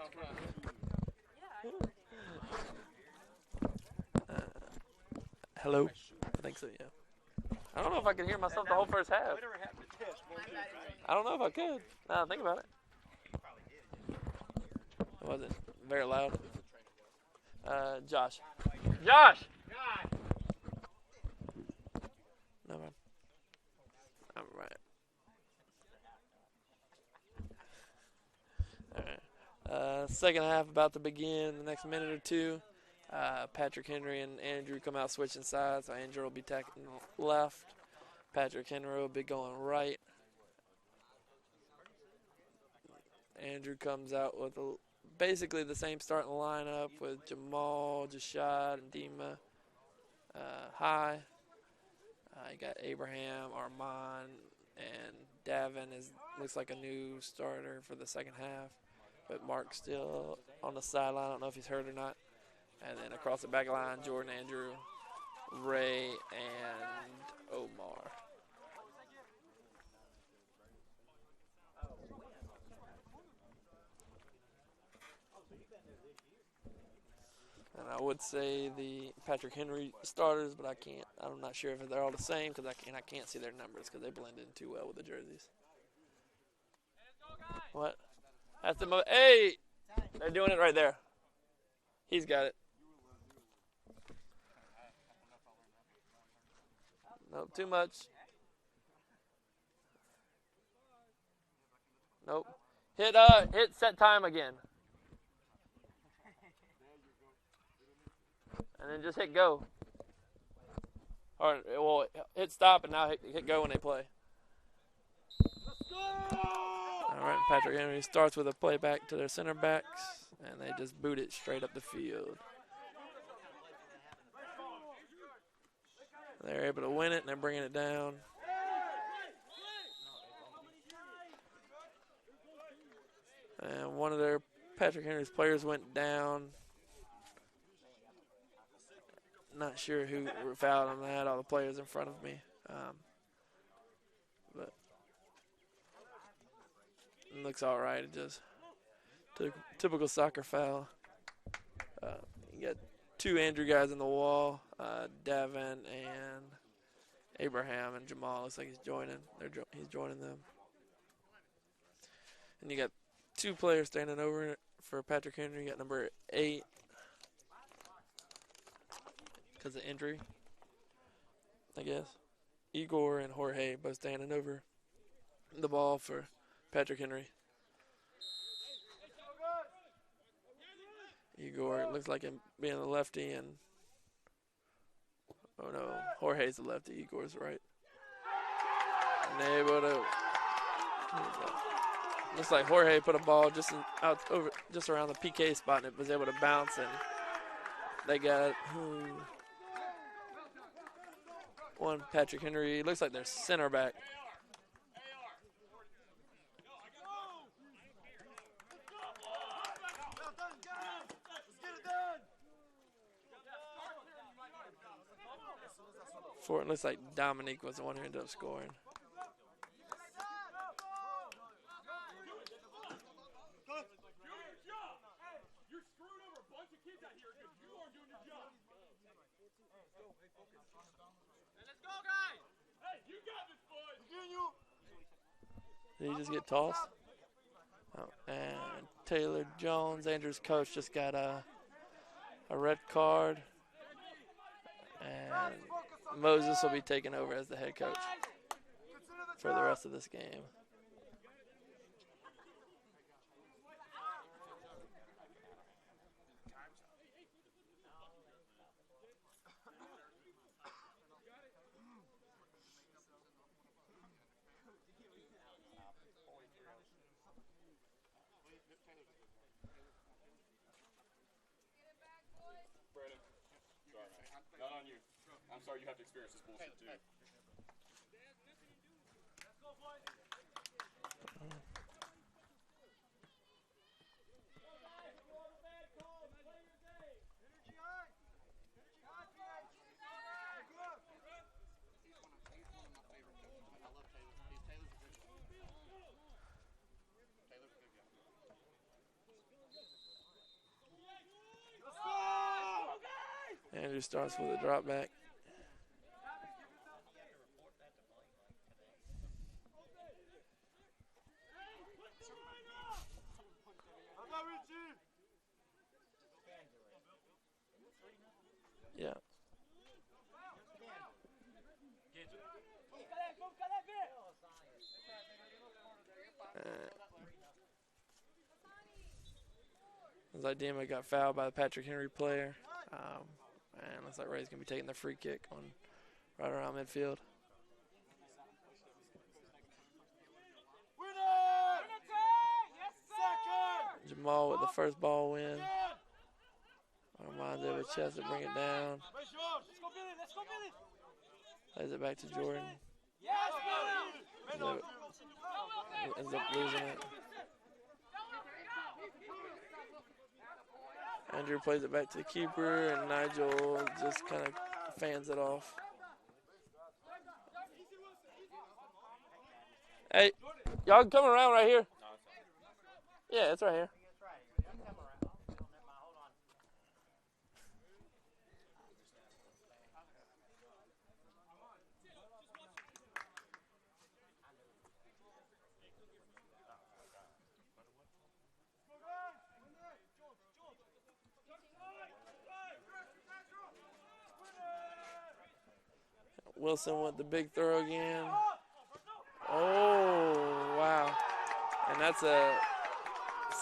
Hello? I think so, yeah. I don't know if I could hear myself the whole first half. Whatever happened to test 1, 2, 3? I don't know if I could. Now think about it. It wasn't very loud. Josh. Josh! No, man. All right. Second half about to begin. The next minute or two. Patrick Henry and Andrew come out switching sides. So Andrew will be tackling left. Patrick Henry will be going right. Andrew comes out with basically the same starting lineup with Jamal, Jashad, and Dima high. You got Abraham, Armand, and Davin looks like a new starter for the second half. But Mark's still on the sideline. I don't know if he's hurt or not. And then across the back line, Jordan, Andrew, Ray, and Omar. And I would say the Patrick Henry starters, but I'm not sure if they're all the same because I can't see their numbers because they blend in too well with the jerseys. What? That's the hey! They're doing it right there. He's got it. Nope, too much. Nope. Hit set time again. And then just hit go. Or, well, hit stop and now hit go when they play. All right, Patrick Henry starts with a play back to their center backs, and they just boot it straight up the field. They're able to win it, and they're bringing it down. And one of their Patrick Henry's players went down. Not sure who fouled him. I had all the players in front of me. But it looks all right. It just typical soccer foul. You got two Andrew guys in the wall, Davin and Abraham, and Jamal looks like he's joining. He's joining them. And you got two players standing over for Patrick Henry. You got number 8 because of injury, I guess. Igor and Jorge both standing over the ball for Patrick Henry. Igor looks like him being a lefty, and oh no, Jorge's the lefty, Igor's right. And they're able to. Looks like Jorge put a ball just around the PK spot, and it was able to bounce, and they got one Patrick Henry. Looks like their center back. It looks like Dominique was the one who ended up scoring. Did he just get tossed? Oh, and Taylor Jones, Andrew's coach, just got a red card. And Moses will be taking over as the head coach for the rest of this game. Not on you. I'm sorry you have to experience this bullshit too. Andrew starts with a drop back. Yeah. Looks like Dima got fouled by the Patrick Henry player. And looks like Ray's going to be taking the free kick on right around midfield. Jamal with the first ball win. Armand's able to chest to bring it down. Plays it back to Jordan. Ends up losing it. Andrew plays it back to the keeper, and Nigel just kind of fans it off. Hey, y'all come around right here. Yeah, it's right here. Wilson with the big throw again. Oh, wow. And that's a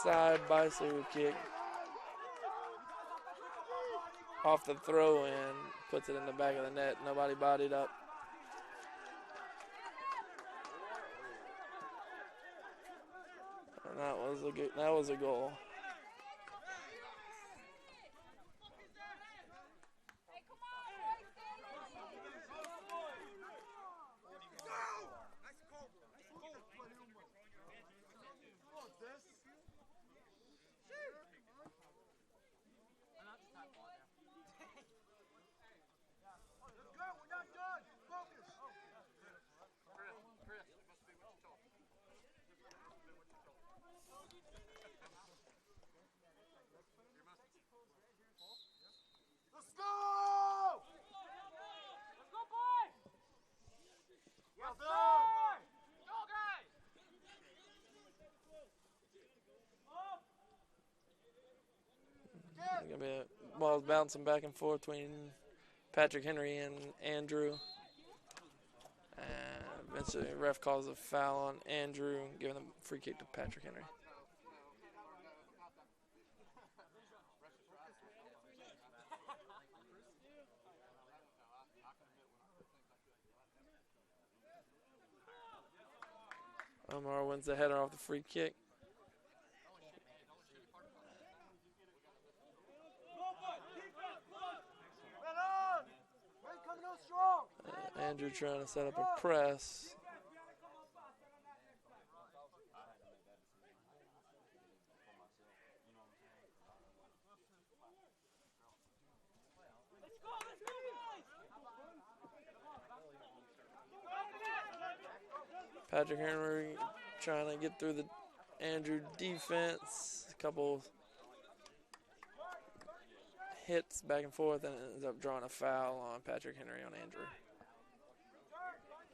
side bicycle kick off the throw and puts it in the back of the net. Nobody bodied up. And that was a goal. Ball's bouncing back and forth between Patrick Henry and Andrew. And eventually, the ref calls a foul on Andrew, giving the free kick to Patrick Henry. Omar wins the header off the free kick. Andrew trying to set up a press. Patrick Henry trying to get through the Andrew defense. A couple hits back and forth, and ends up drawing a foul on Patrick Henry on Andrew.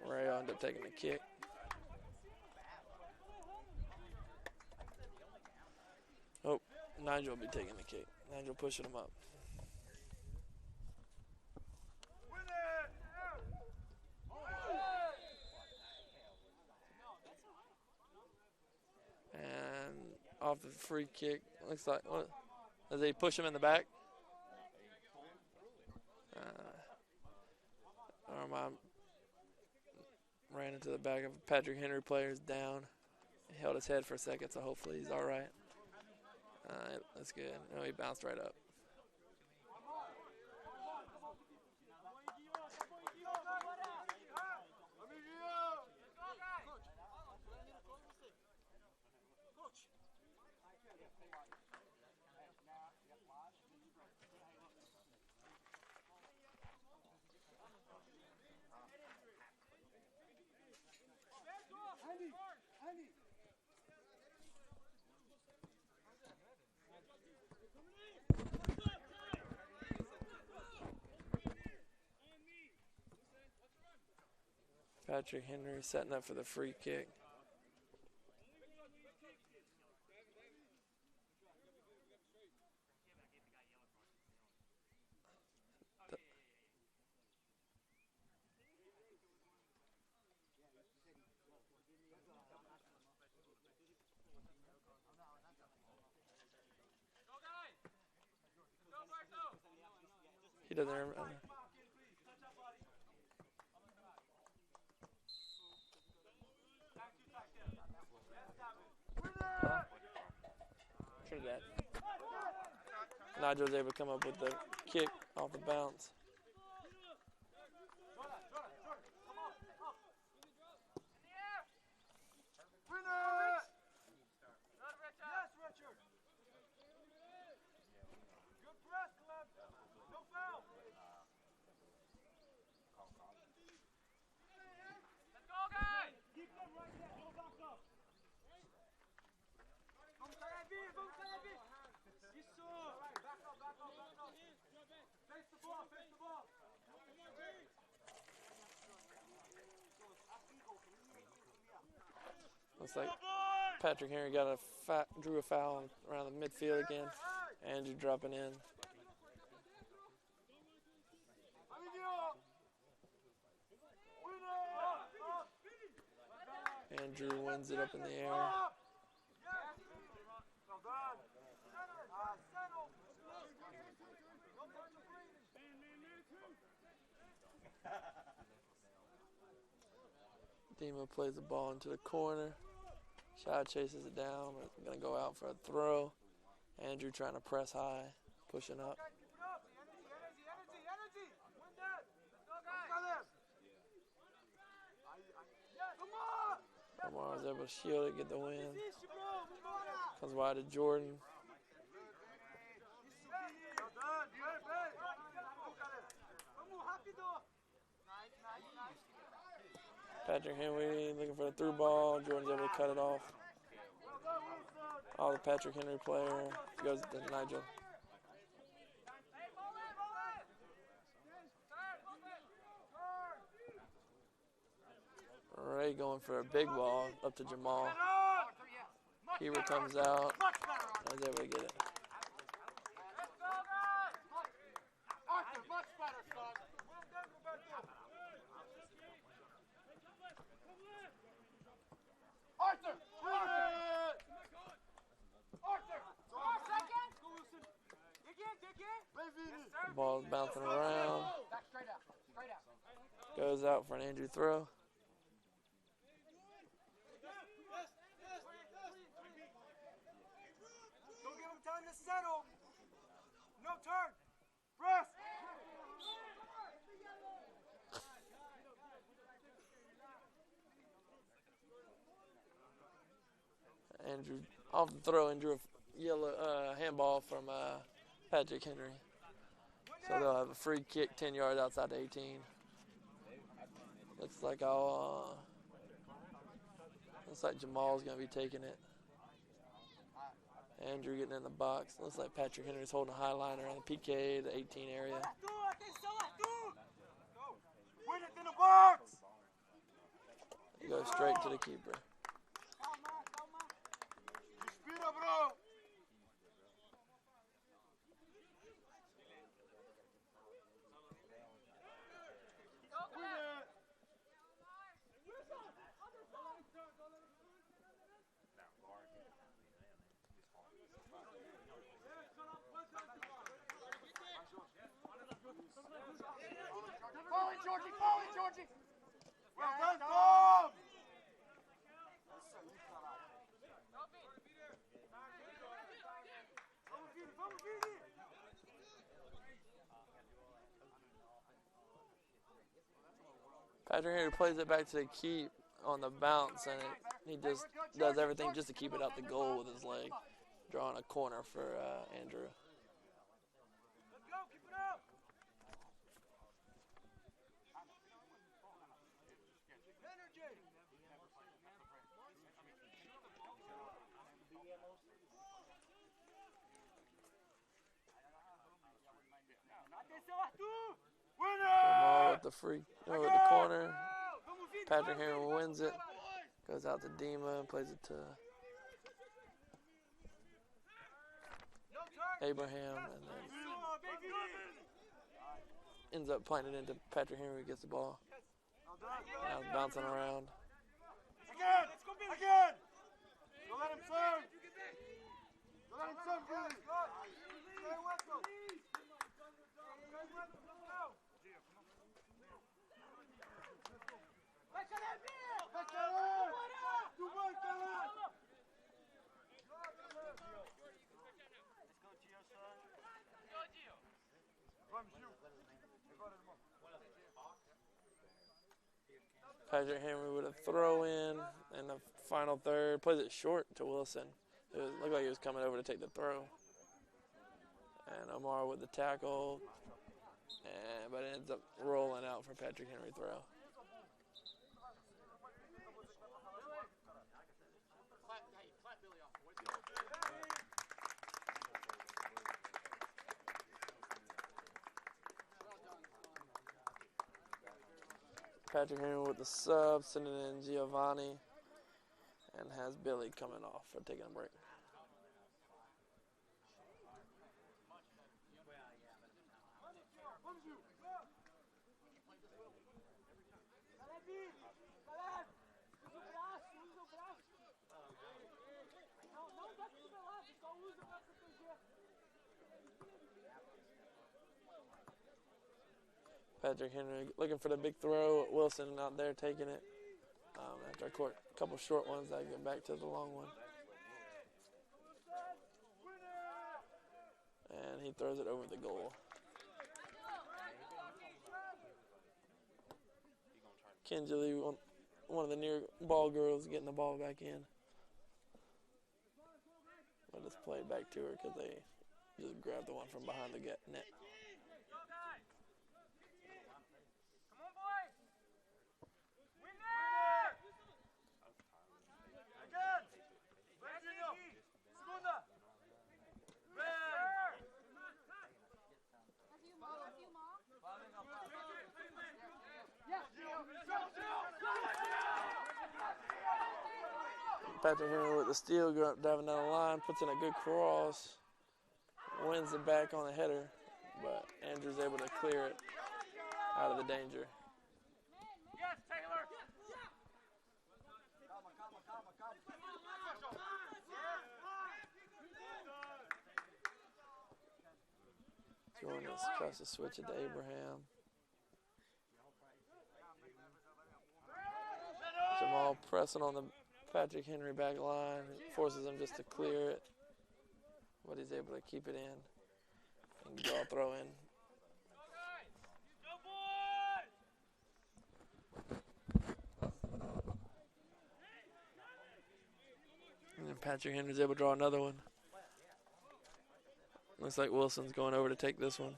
Ray ended up taking the kick. Oh, Nigel will be taking the kick. Nigel pushing him up. And off the free kick, looks like, what? Does he push him in the back? Armand ran into the back of Patrick Henry players down. He held his head for a second, so hopefully he's all right. That's good. No, he bounced right up. Patrick Henry setting up for the free kick. He doesn't remember. Trinidad. Nigel's able to come up with the kick off the bounce. Looks like Patrick Henry drew a foul around the midfield again. Andrew dropping in. Andrew wins it up in the air. Dima plays the ball into the corner. Shad chases it down, but it's going to go out for a throw. Andrew trying to press high, pushing up. Omar was able to shield it, get the win. Comes wide to Jordan. Patrick Henry looking for the through ball. Jordan's able to cut it off. All the Patrick Henry player goes to Nigel. Ray going for a big ball up to Jamal. Keeper comes out and is able to get it. Ball's bouncing around. Goes out for an Andrew throw. Don't give him time to settle. No turn. Press. Andrew off the throw and drew a yellow handball from Patrick Henry. So they'll have a free kick 10 yards outside the 18. Looks like Jamal's gonna be taking it. Andrew getting in the box. Looks like Patrick Henry's holding a high line around the PK, the 18 area. Win it in the box. He goes straight to the keeper. Respira, bro. Fall in, Georgie! Fall in, Georgie! Well done, Tom! Patrick Henry plays it back to the keep on the bounce, and he just does everything just to keep it out the goal with his leg, drawing a corner for Andrew. Let's go, keep it up! Energy! Atenção, Arthur! Winner! Jamal with the with the corner. Vamos, Vini! Patrick Henry wins it. Goes out to Dima and plays it to Abraham, and then ends up playing it into Patrick Henry, who gets the ball. Now it's bouncing around. Again! Again! Don't let him serve! Don't let him serve, Billy! Stay with him! Patrick Henry with a throw in the final third. Plays it short to Wilson. It looked like he was coming over to take the throw. And Omar with the tackle. But it ends up rolling out for Patrick Henry throw. Patrick Henry with the sub, sending in Giovanni, and has Billy coming off for taking a break. Patrick Henry looking for the big throw. Wilson out there taking it. After a couple short ones, I get back to the long one. And he throws it over the goal. Kinsley, one of the near ball girls, getting the ball back in. I just played back to her because they just grabbed the one from behind the net. Patrick Henry with the steal, driving down the line, puts in a good cross, wins it back on a header, but Andrew's able to clear it out of the danger. Yes, Taylor! Jonas tries to switch it to Abraham. Jamal pressing on the Patrick Henry back line, forces him just to clear it, but he's able to keep it in and draw a throw in. And then Patrick Henry's able to draw another one. Looks like Wilson's going over to take this one.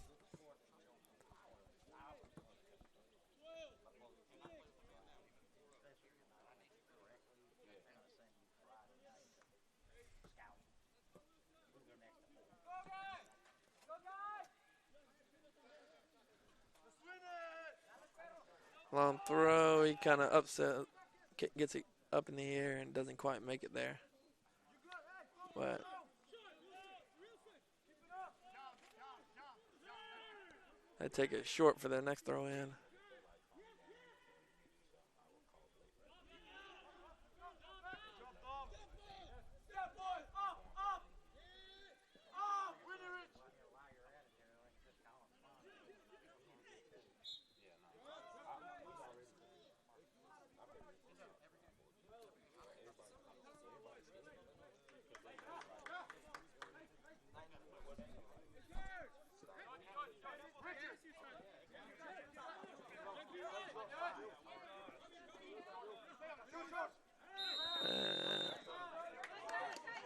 Long throw, he kind of upset, gets it up in the air and doesn't quite make it there. But they take it short for their next throw in.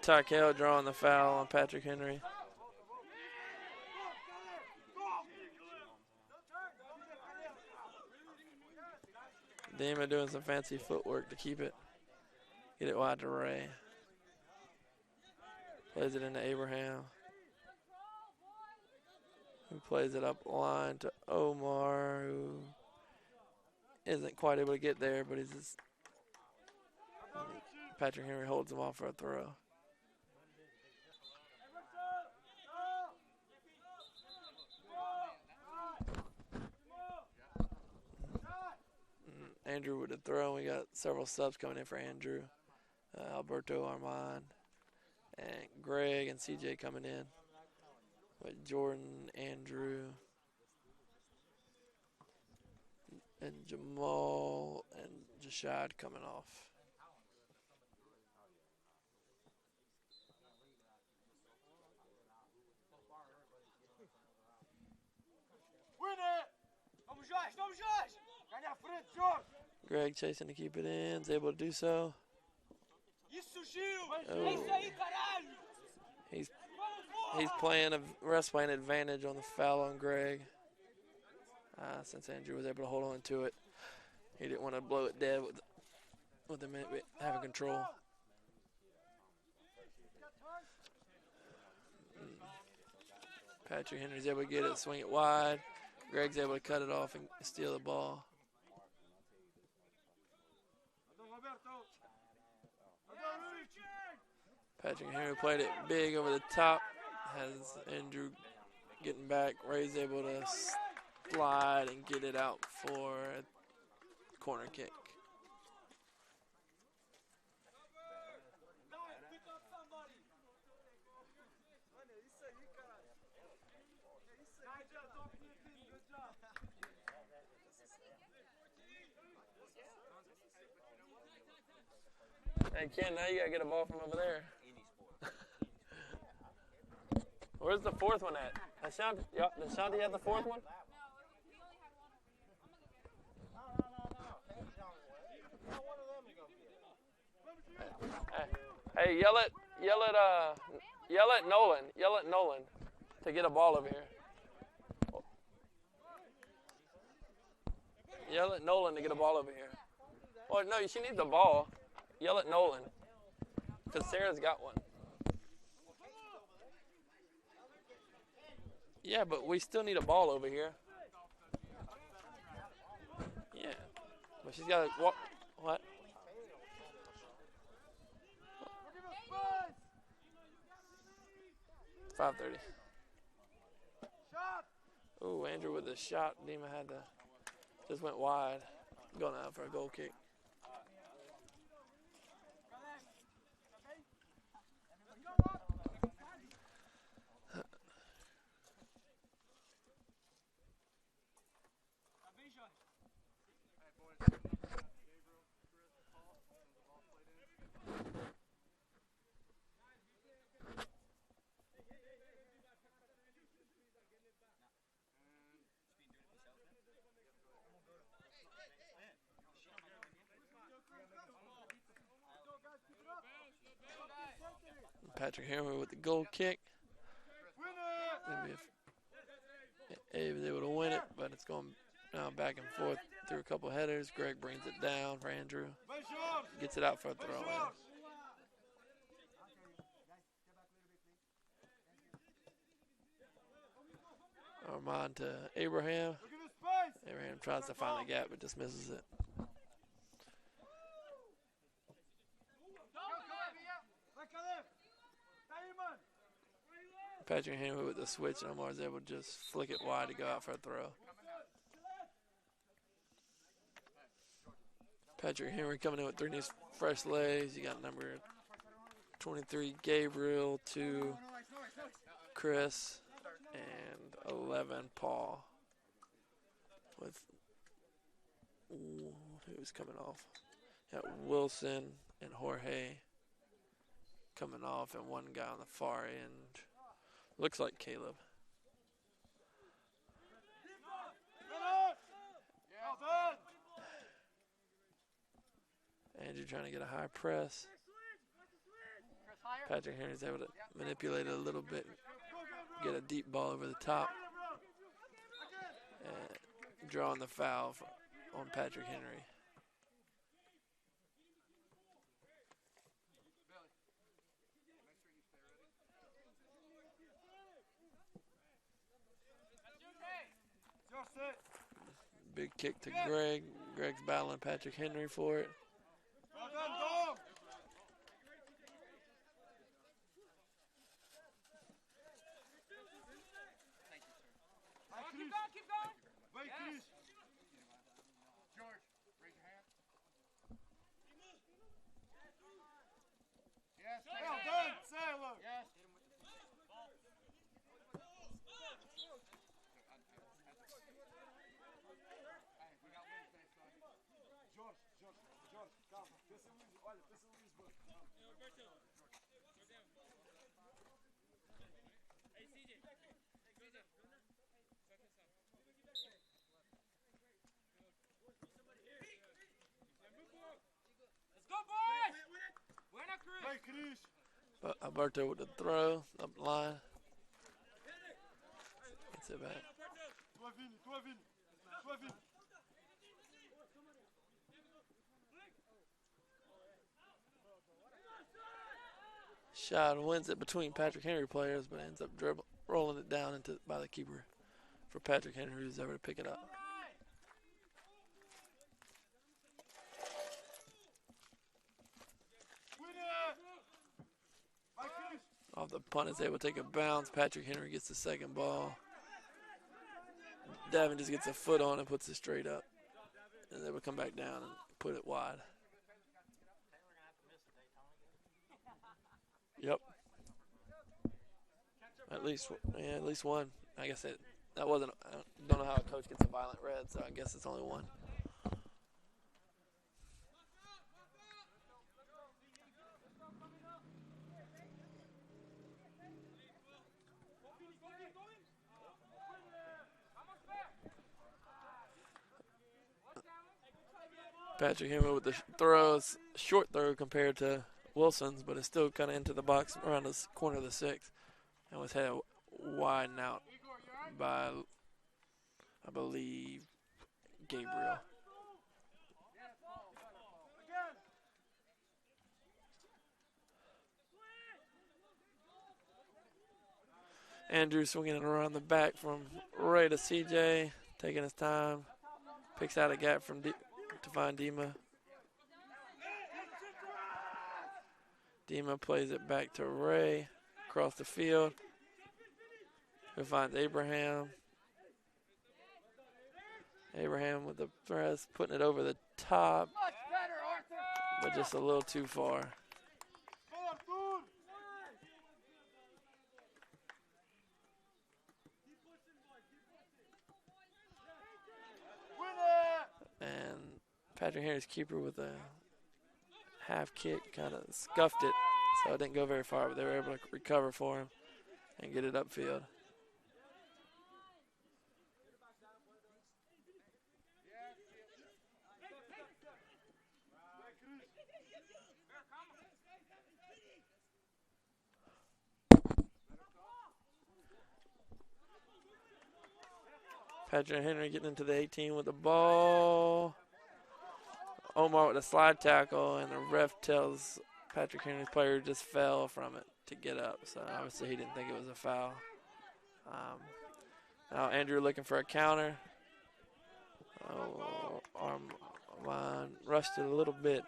Tykel drawing the foul on Patrick Henry. Dima doing some fancy footwork to keep it. Get it wide to Ray. Plays it into Abraham. Who plays it up line to Omar, who isn't quite able to get there, but he's just, Patrick Henry holds him off for a throw. Andrew with the throw. We got several subs coming in for Andrew. Alberto, Armand, and Greg and CJ coming in. With Jordan, Andrew, and Jamal and Jashad coming off. Win it! Vamos, Jorge! Vamos, Jorge! Ganha a frente, Jorge! Greg chasing to keep it in, is able to do so. Isso, Gil! Oh. É isso aí, caralho! He's playing a rest playing advantage on the foul on Greg. Since Andrew was able to hold on to it, he didn't want to blow it dead with him having control. Patrick Henry's able to get it, swing it wide. Greg's able to cut it off and steal the ball. Patrick Henry played it big over the top. Has Andrew getting back. Ray's able to slide and get it out for a corner kick. Hey Ken, now you gotta get a ball from over there. Where's the fourth one at? Does Shanti have the fourth one? Hey, yell at Nolan. Yell at Nolan to get a ball over here. Yell at Nolan to get a ball over here. Oh no, she needs the ball. Yell at Nolan, because Sarah's got one. Yeah, but we still need a ball over here. Yeah, but she's got to walk. What? 5:30. Ooh, Andrew with the shot. Dima had to, just went wide. Going out for a goal kick. Patrick Henry with the goal kick. Maybe if Abe is able to win it, but it's going now back and forth through a couple headers. Greg brings it down for Andrew. Gets it out for a throw in. Armand to Abraham. Abraham tries to find the gap but just misses it. Patrick Henry with the switch, and Omar is able to just flick it wide to go out for a throw. Patrick Henry coming in with 3 new fresh legs. You got number 23 Gabriel, 2 Chris, and 11 Paul. With who's coming off? Got Wilson and Jorge coming off, and one guy on the far end. Looks like Caleb. Andrew trying to get a high press. Patrick Henry's able to manipulate it a little bit, get a deep ball over the top, and drawing the foul on Patrick Henry. Big kick to Greg. Greg's battling Patrick Henry for it. Well done, Dom. Keep going. Wait, Chris. George, raise your hand. Yes, Well done, Sailor. yes. Jorge, calma. Pensa em Luís, olha, pensa em Lisboa. Let's go, boys. Buena, Chris. Hey, Chris. Alberto with the throw up the line. Gets it back. Tua Vini, tua Vini. Tua Vini. Shot wins it between Patrick Henry players, but ends up rolling it down into by the keeper for Patrick Henry, who's ever to pick it up. Off the punt is able to take a bounce. Patrick Henry gets the second ball. Davin just gets a foot on and puts it straight up. And they will come back down and put it wide. Yep. At least one. I guess that wasn't. I don't know how a coach gets a violent red, so I guess it's only one. Patrick Henry with the throws, short throw compared to Wilson's, but it's still kind of into the box around the corner of the 6, and was headed wide and out by, I believe, Gabriel. Andrew swinging it around the back from Ray to CJ, taking his time, picks out a gap from to find Dima. Dima plays it back to Ray across the field. Who finds Abraham. Abraham with the press, putting it over the top, Much better, Arthur. but just a little too far. And Patrick Henry's keeper with a half kick kind of scuffed it, so it didn't go very far, but they were able to recover for him and get it upfield. Patrick Henry getting into the 18 with the ball. Omar with a slide tackle, and the ref tells Patrick Henry's player just fell from it to get up. So obviously he didn't think it was a foul. Now Andrew looking for a counter. Armand rushed it a little bit.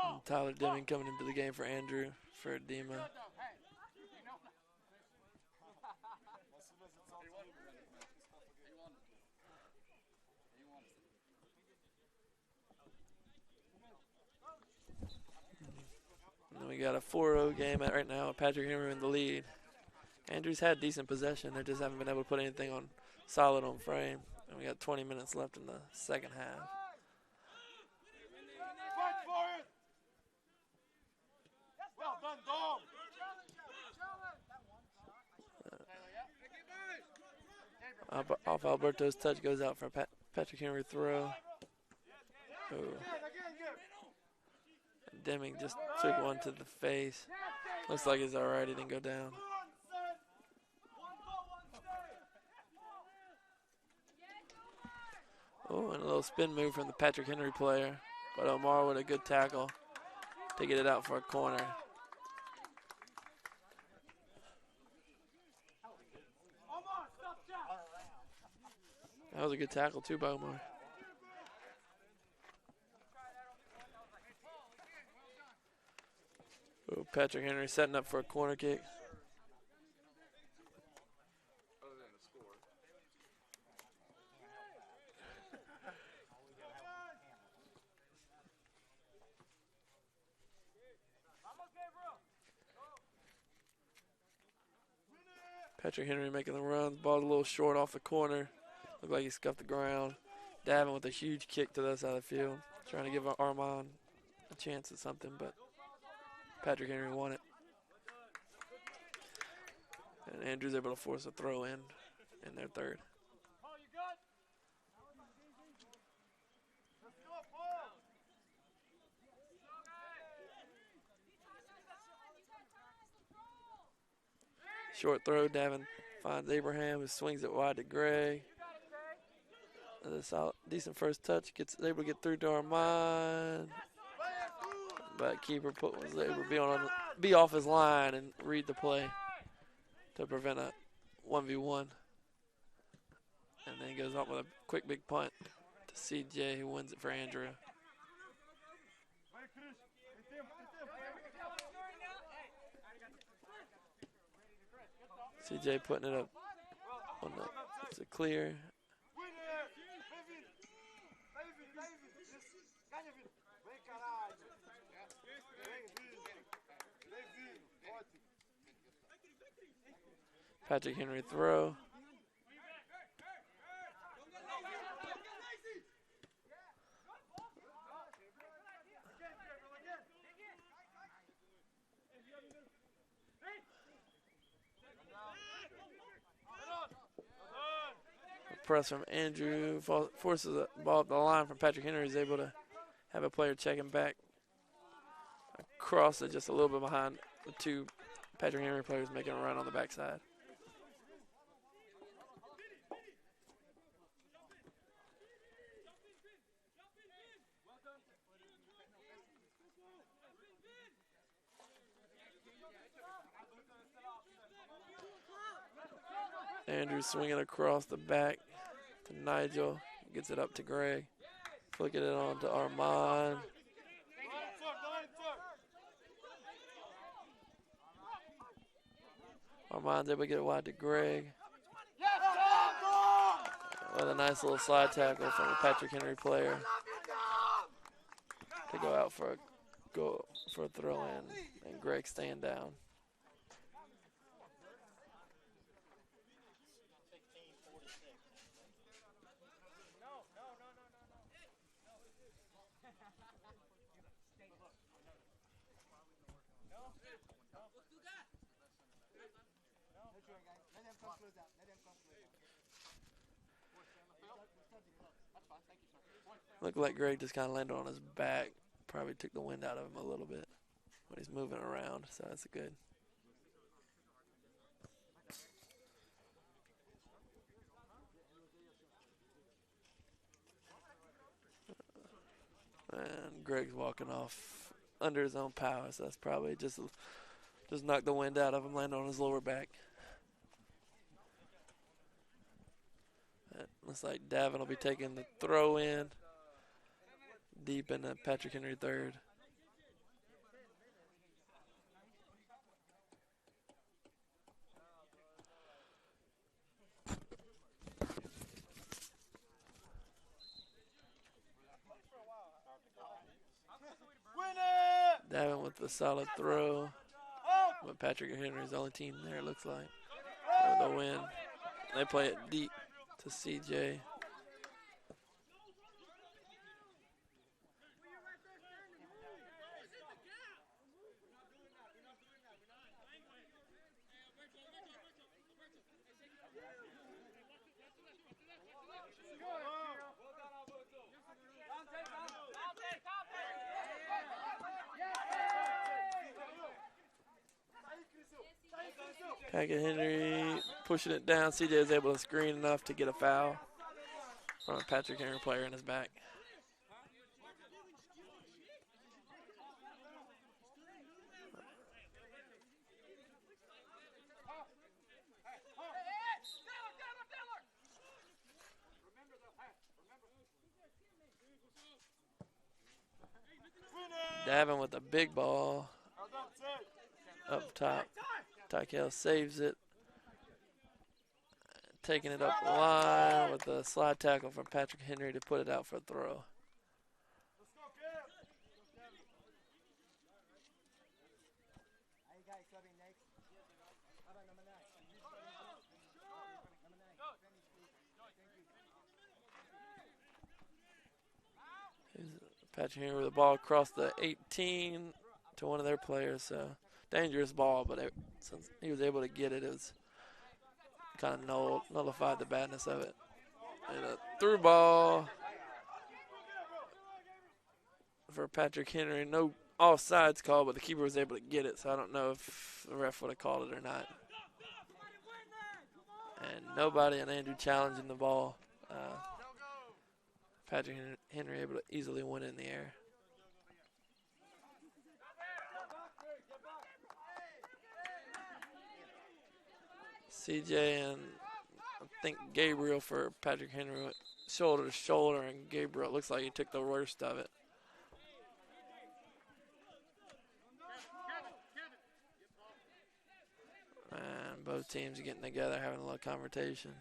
And Tyler Deming coming into the game for Andrew for Dima. And then we got a 4-0 game right now with Patrick Henry in the lead. Andrew's had decent possession. They just haven't been able to put anything on solid on frame. And we got 20 minutes left in the second half. Fight for it! Well done, Dom! Off Alberto's touch goes out for Patrick Henry throw. Oh. Deming just took one to the face. Looks like he's all right. He didn't go down. Oh, and a little spin move from the Patrick Henry player. But Omar with a good tackle to get it out for a corner. That was a good tackle too by Omar. Oh, Patrick Henry setting up for a corner kick. Patrick Henry making the run. Ball's a little short off the corner. Looked like he scuffed the ground. Davin with a huge kick to the other side of the field. Trying to give Armand a chance at something, but Patrick Henry won it. And Andrew's able to force a throw in their third. Short throw, Davin finds Abraham, who swings it wide to Gray. A decent first touch, able to get through to Armand. But keeper was able to be off his line and read the play to prevent a 1v1. And then goes up with a quick big punt to CJ, who wins it for Andrew. CJ putting it up on the, it's a clear. Patrick Henry throw. Press from Andrew, forces the ball up the line from Patrick Henry. He's able to have a player check him back. Across it just a little bit behind the two Patrick Henry players making a run on the backside. Andrew swinging across the back to Nigel. Gets it up to Greg. Flicking it on to Armand. Armand's able to get it wide to Greg. With a nice little slide tackle from the Patrick Henry player to go out for a throw in, and Greg staying down. Looked like Greg just kind of landed on his back. Probably took the wind out of him a little bit when he's moving around, so that's good. And Greg's walking off under his own power, so that's probably just knocked the wind out of him, landing on his lower back. It looks like Davin will be taking the throw in deep in the Patrick Henry third. Davin with the solid throw. But Patrick Henry's the only team there, it looks like. For the win. They play it deep to CJ. Patrick Henry pushing it down. CJ is able to screen enough to get a foul from a Patrick Henry player in his back. Davin with the big ball Well done, Sid. up top. Tykel saves it. Taking it up the line with a slide tackle from Patrick Henry to put it out for a throw. Let's go, Kev. Patrick Henry with the ball across the 18 to one of their players. So dangerous ball, but since he was able to get it, it was kind of nullified the badness of it. And a through ball for Patrick Henry. No offsides call, but the keeper was able to get it, so I don't know if the ref would have called it or not. And nobody and Andrew challenging the ball. Patrick Henry able to easily win in the air. CJ and I think Gabriel for Patrick Henry went shoulder to shoulder, and Gabriel looks like he took the worst of it. And both teams are getting together, having a little confrontation.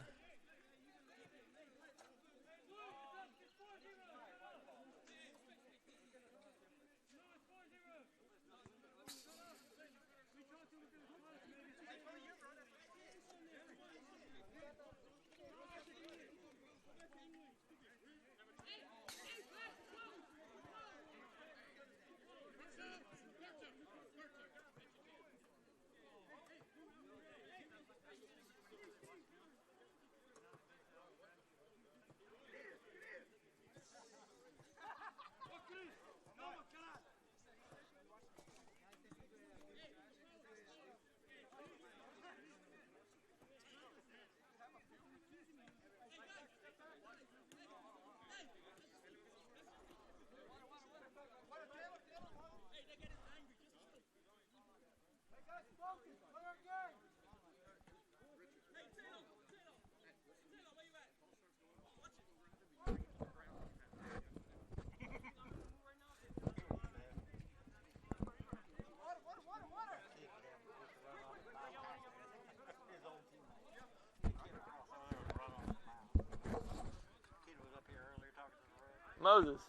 Moses.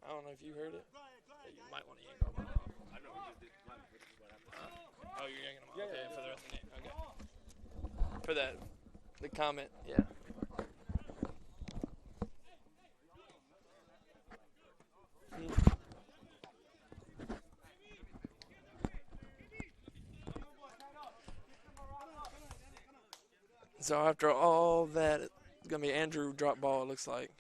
I don't know if you heard it. You might want to yank them off. I know. Oh, you're yanking them off. Okay, for the rest of the game. Okay. For the comment, yeah. So after all that, it's going to be Andrew drop ball, it looks like.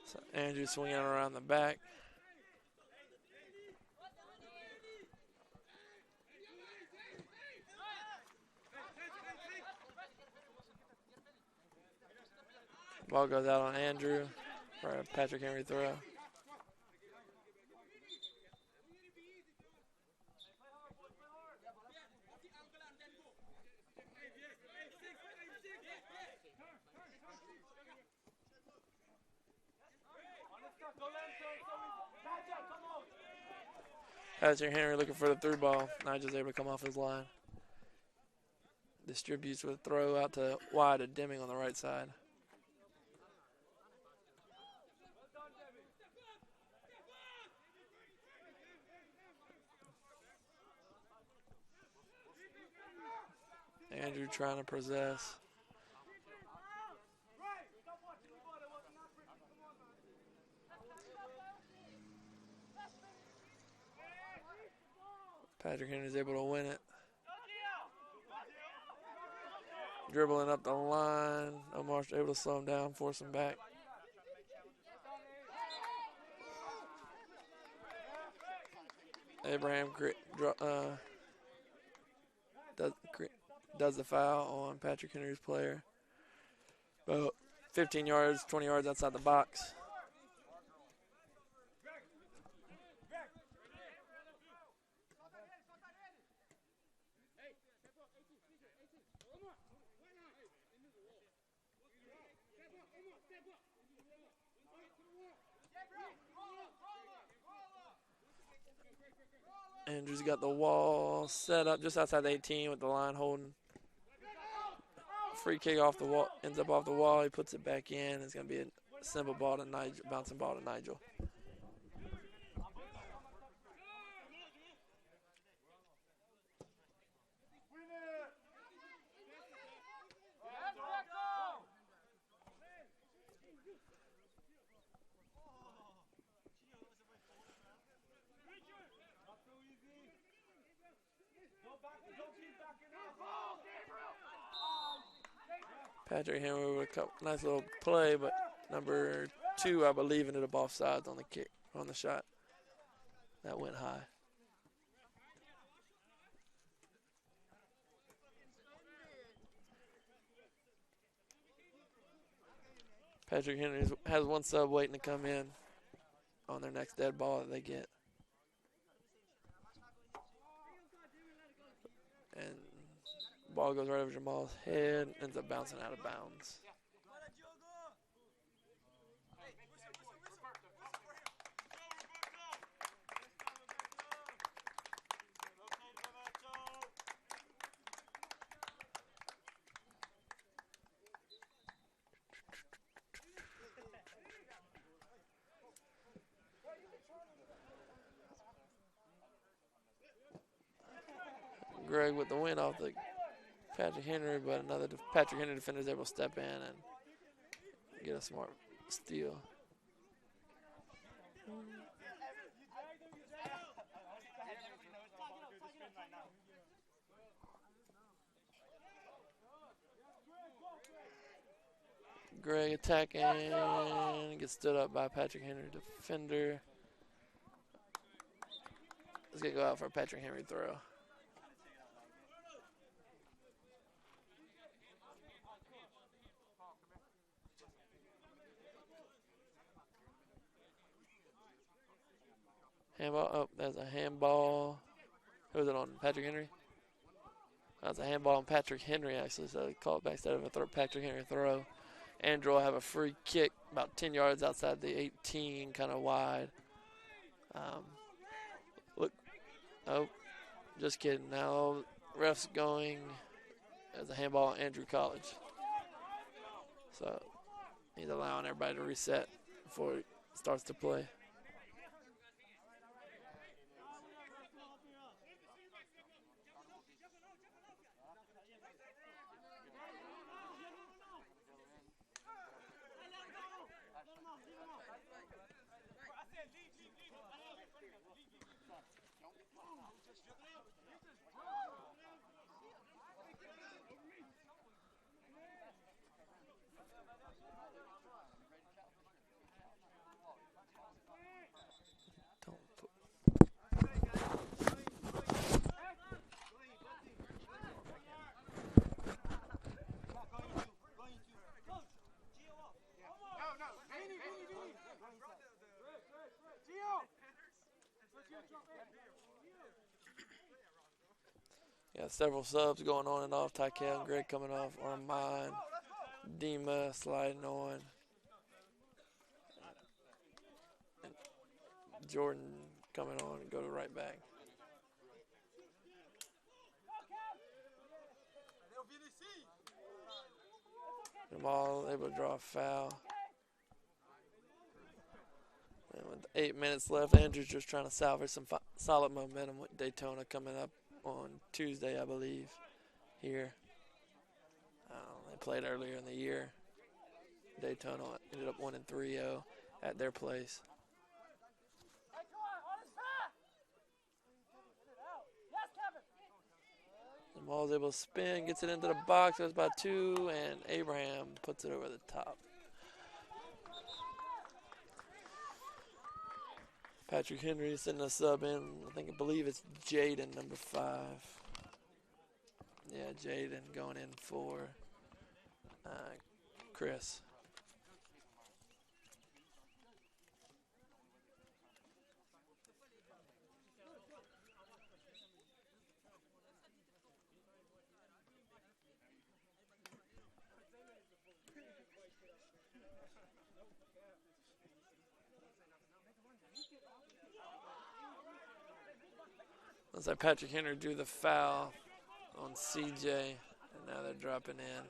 So Andrew swinging around the back. Ball goes out on Andrew for a Patrick Henry throw. Patrick Henry looking for the through ball. Not just able to come off his line. Distributes with a throw out to wide to Deming on the right side. Andrew trying to possess. Patrick Henry's able to win it. dribbling up the line. Omar's able to slow him down, force him back. Abraham does the foul on Patrick Henry's player. About 15 yards, 20 yards outside the box. Andrews got the wall set up just outside the 18 with the line holding. Free kick off the wall, ends up off the wall. He puts it back in. It's going to be a simple ball to Nigel, bouncing ball to Nigel. Patrick Henry with a nice little play, but number 2, I believe, ended up offsides on the kick, on the shot. That went high. Patrick Henry has one sub waiting to come in on their next dead ball that they get. And ball goes right over Jamal's head, ends up bouncing out of bounds. Greg with the win off the Patrick Henry, but another Patrick Henry defender is able to step in and get a smart steal. Greg attacking, gets stood up by Patrick Henry defender. It's going to go out for a Patrick Henry throw. Handball. Oh, that's a handball. Who was it on? Patrick Henry? That's a handball on Patrick Henry, actually, so they call it back instead of a Patrick Henry throw. Andrew will have a free kick about 10 yards outside the 18, kind of wide. Look. Oh, just kidding. Now, ref's going as a handball on Andrew College. So, he's allowing everybody to reset before he starts to play. Got several subs going on and off. Tykel and Greg coming off. Armand, Dima sliding on. And Jordan coming on and go to right back. Jamal able to draw a foul. And with 8 minutes left, Andrew's just trying to salvage some solid momentum with Daytona coming up on Tuesday, I believe, here. They played earlier in the year. Daytona ended up winning 3-0 at their place. Jamal's able to spin, gets it into the box, goes by 2, and Abraham puts it over the top. Patrick Henry sending a sub in. I believe it's Jaden, number 5. Yeah, Jaden going in for Chris. Looks like Patrick Henry drew the foul on CJ, and now they're dropping in.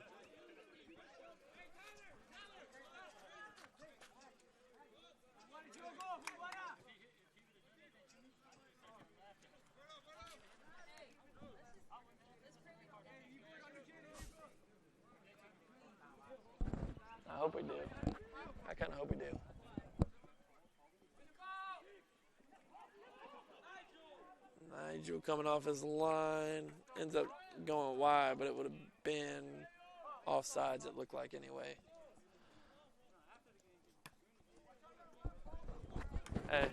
I hope we do. I kind of hope we do. Nigel coming off his line, ends up going wide, but it would have been offsides, it looked like anyway. Hey,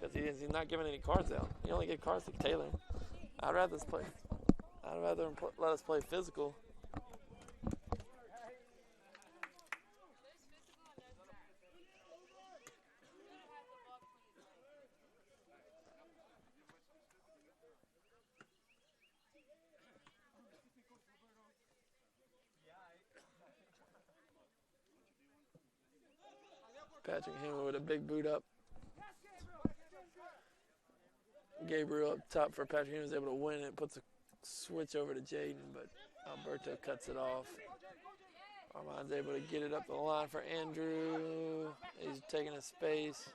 because he's not giving any cards out. He only gave cards to Taylor. I'd rather let us play physical. Patrick Henry with a big boot up. Gabriel up top for Patrick Henry was able to win it. Puts a switch over to Jaden, but Alberto cuts it off. Armand's able to get it up the line for Andrew. He's taking his space.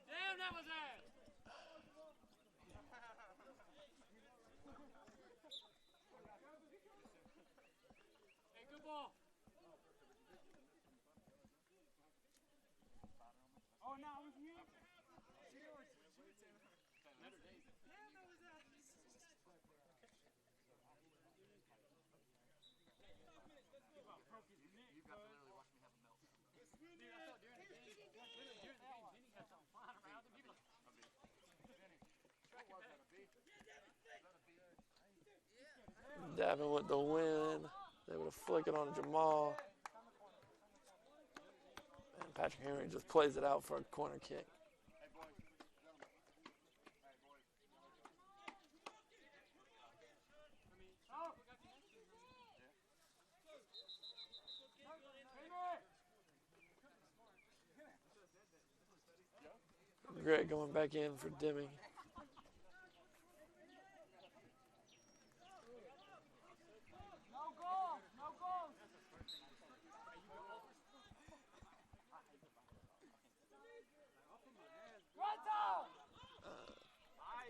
Damn, that was ass. Hey, good ball. Oh, no, it was me. Davin with the win. Able to flick it on Jamal. And Patrick Henry just plays it out for a corner kick. Greg going back in for Deming.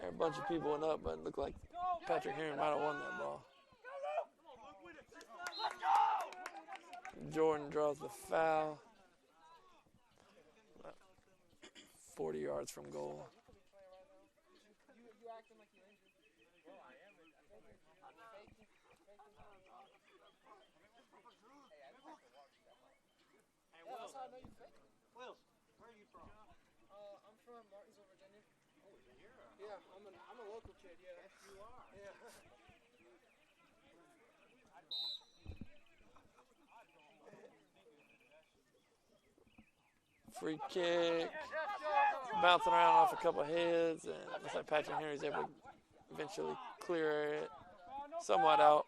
There are a bunch of people went up, but it looked like Patrick Henry might have won that ball. Jordan draws the foul. 40 yards from goal. Wills, where are you from? I'm from Martinsville, Virginia. Oh, yeah, I'm a local kid, yeah. Yes, you are. Yeah. Free kick. Bouncing around off a couple of heads, and it looks like Patrick Henry's able to eventually clear it somewhat out.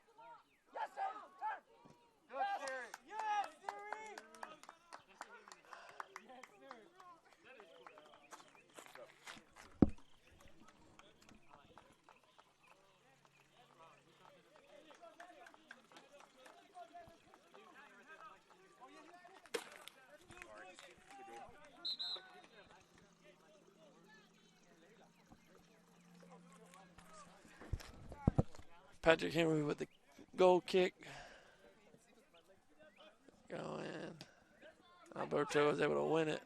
Patrick Henry with the goal kick. Going. Alberto was able to win it.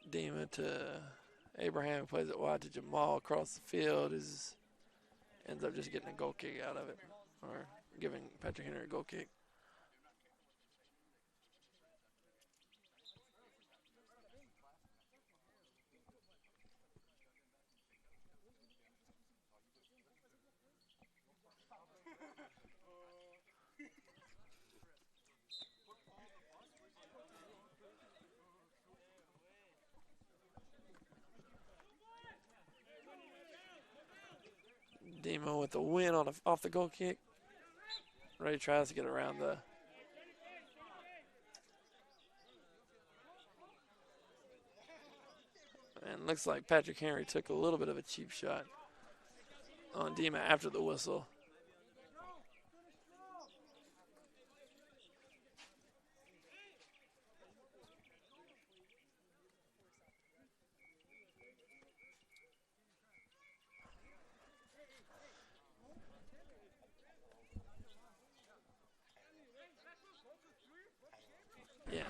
Dima to Abraham plays it wide to Jamal across the field. Ends up just getting a goal kick out of it, or giving Patrick Henry a goal kick. Demo with the win on off the goal kick. Ray tries to get around the. And looks like Patrick Henry took a little bit of a cheap shot on Dema after the whistle. Yeah.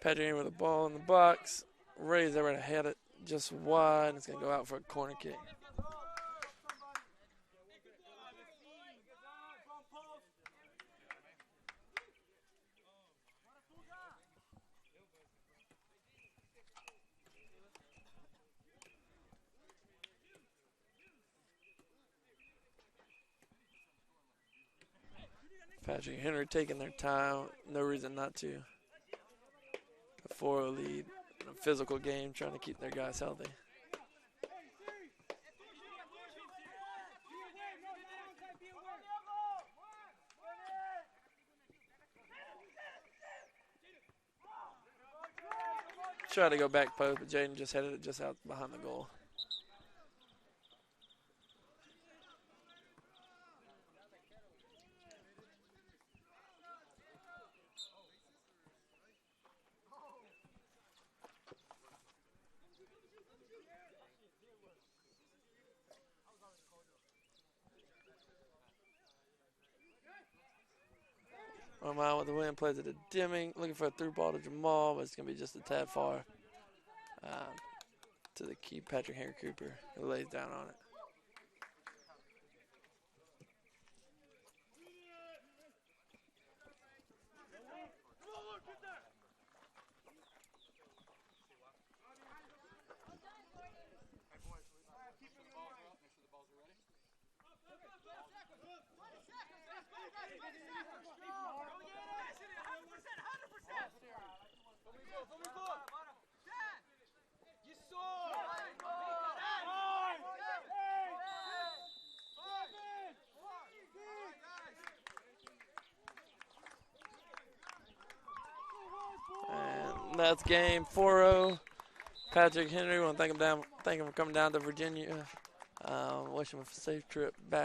Patrick Henry with the ball in the box. Ray's ever had it just wide. It's going to go out for a corner kick. Patrick Henry taking their time. No reason not to. A 4-0 lead in a physical game, trying to keep their guys healthy. Tried to go back post, but Jaden just headed it just out behind the goal. Armand with the win, plays it to Deming, looking for a through ball to Jamal, but it's going to be just a tad far to the key Patrick Henry Cooper, who lays down on it. And that's game 4-0. Patrick Henry, want to thank him for coming down to Virginia. Wish him a safe trip back.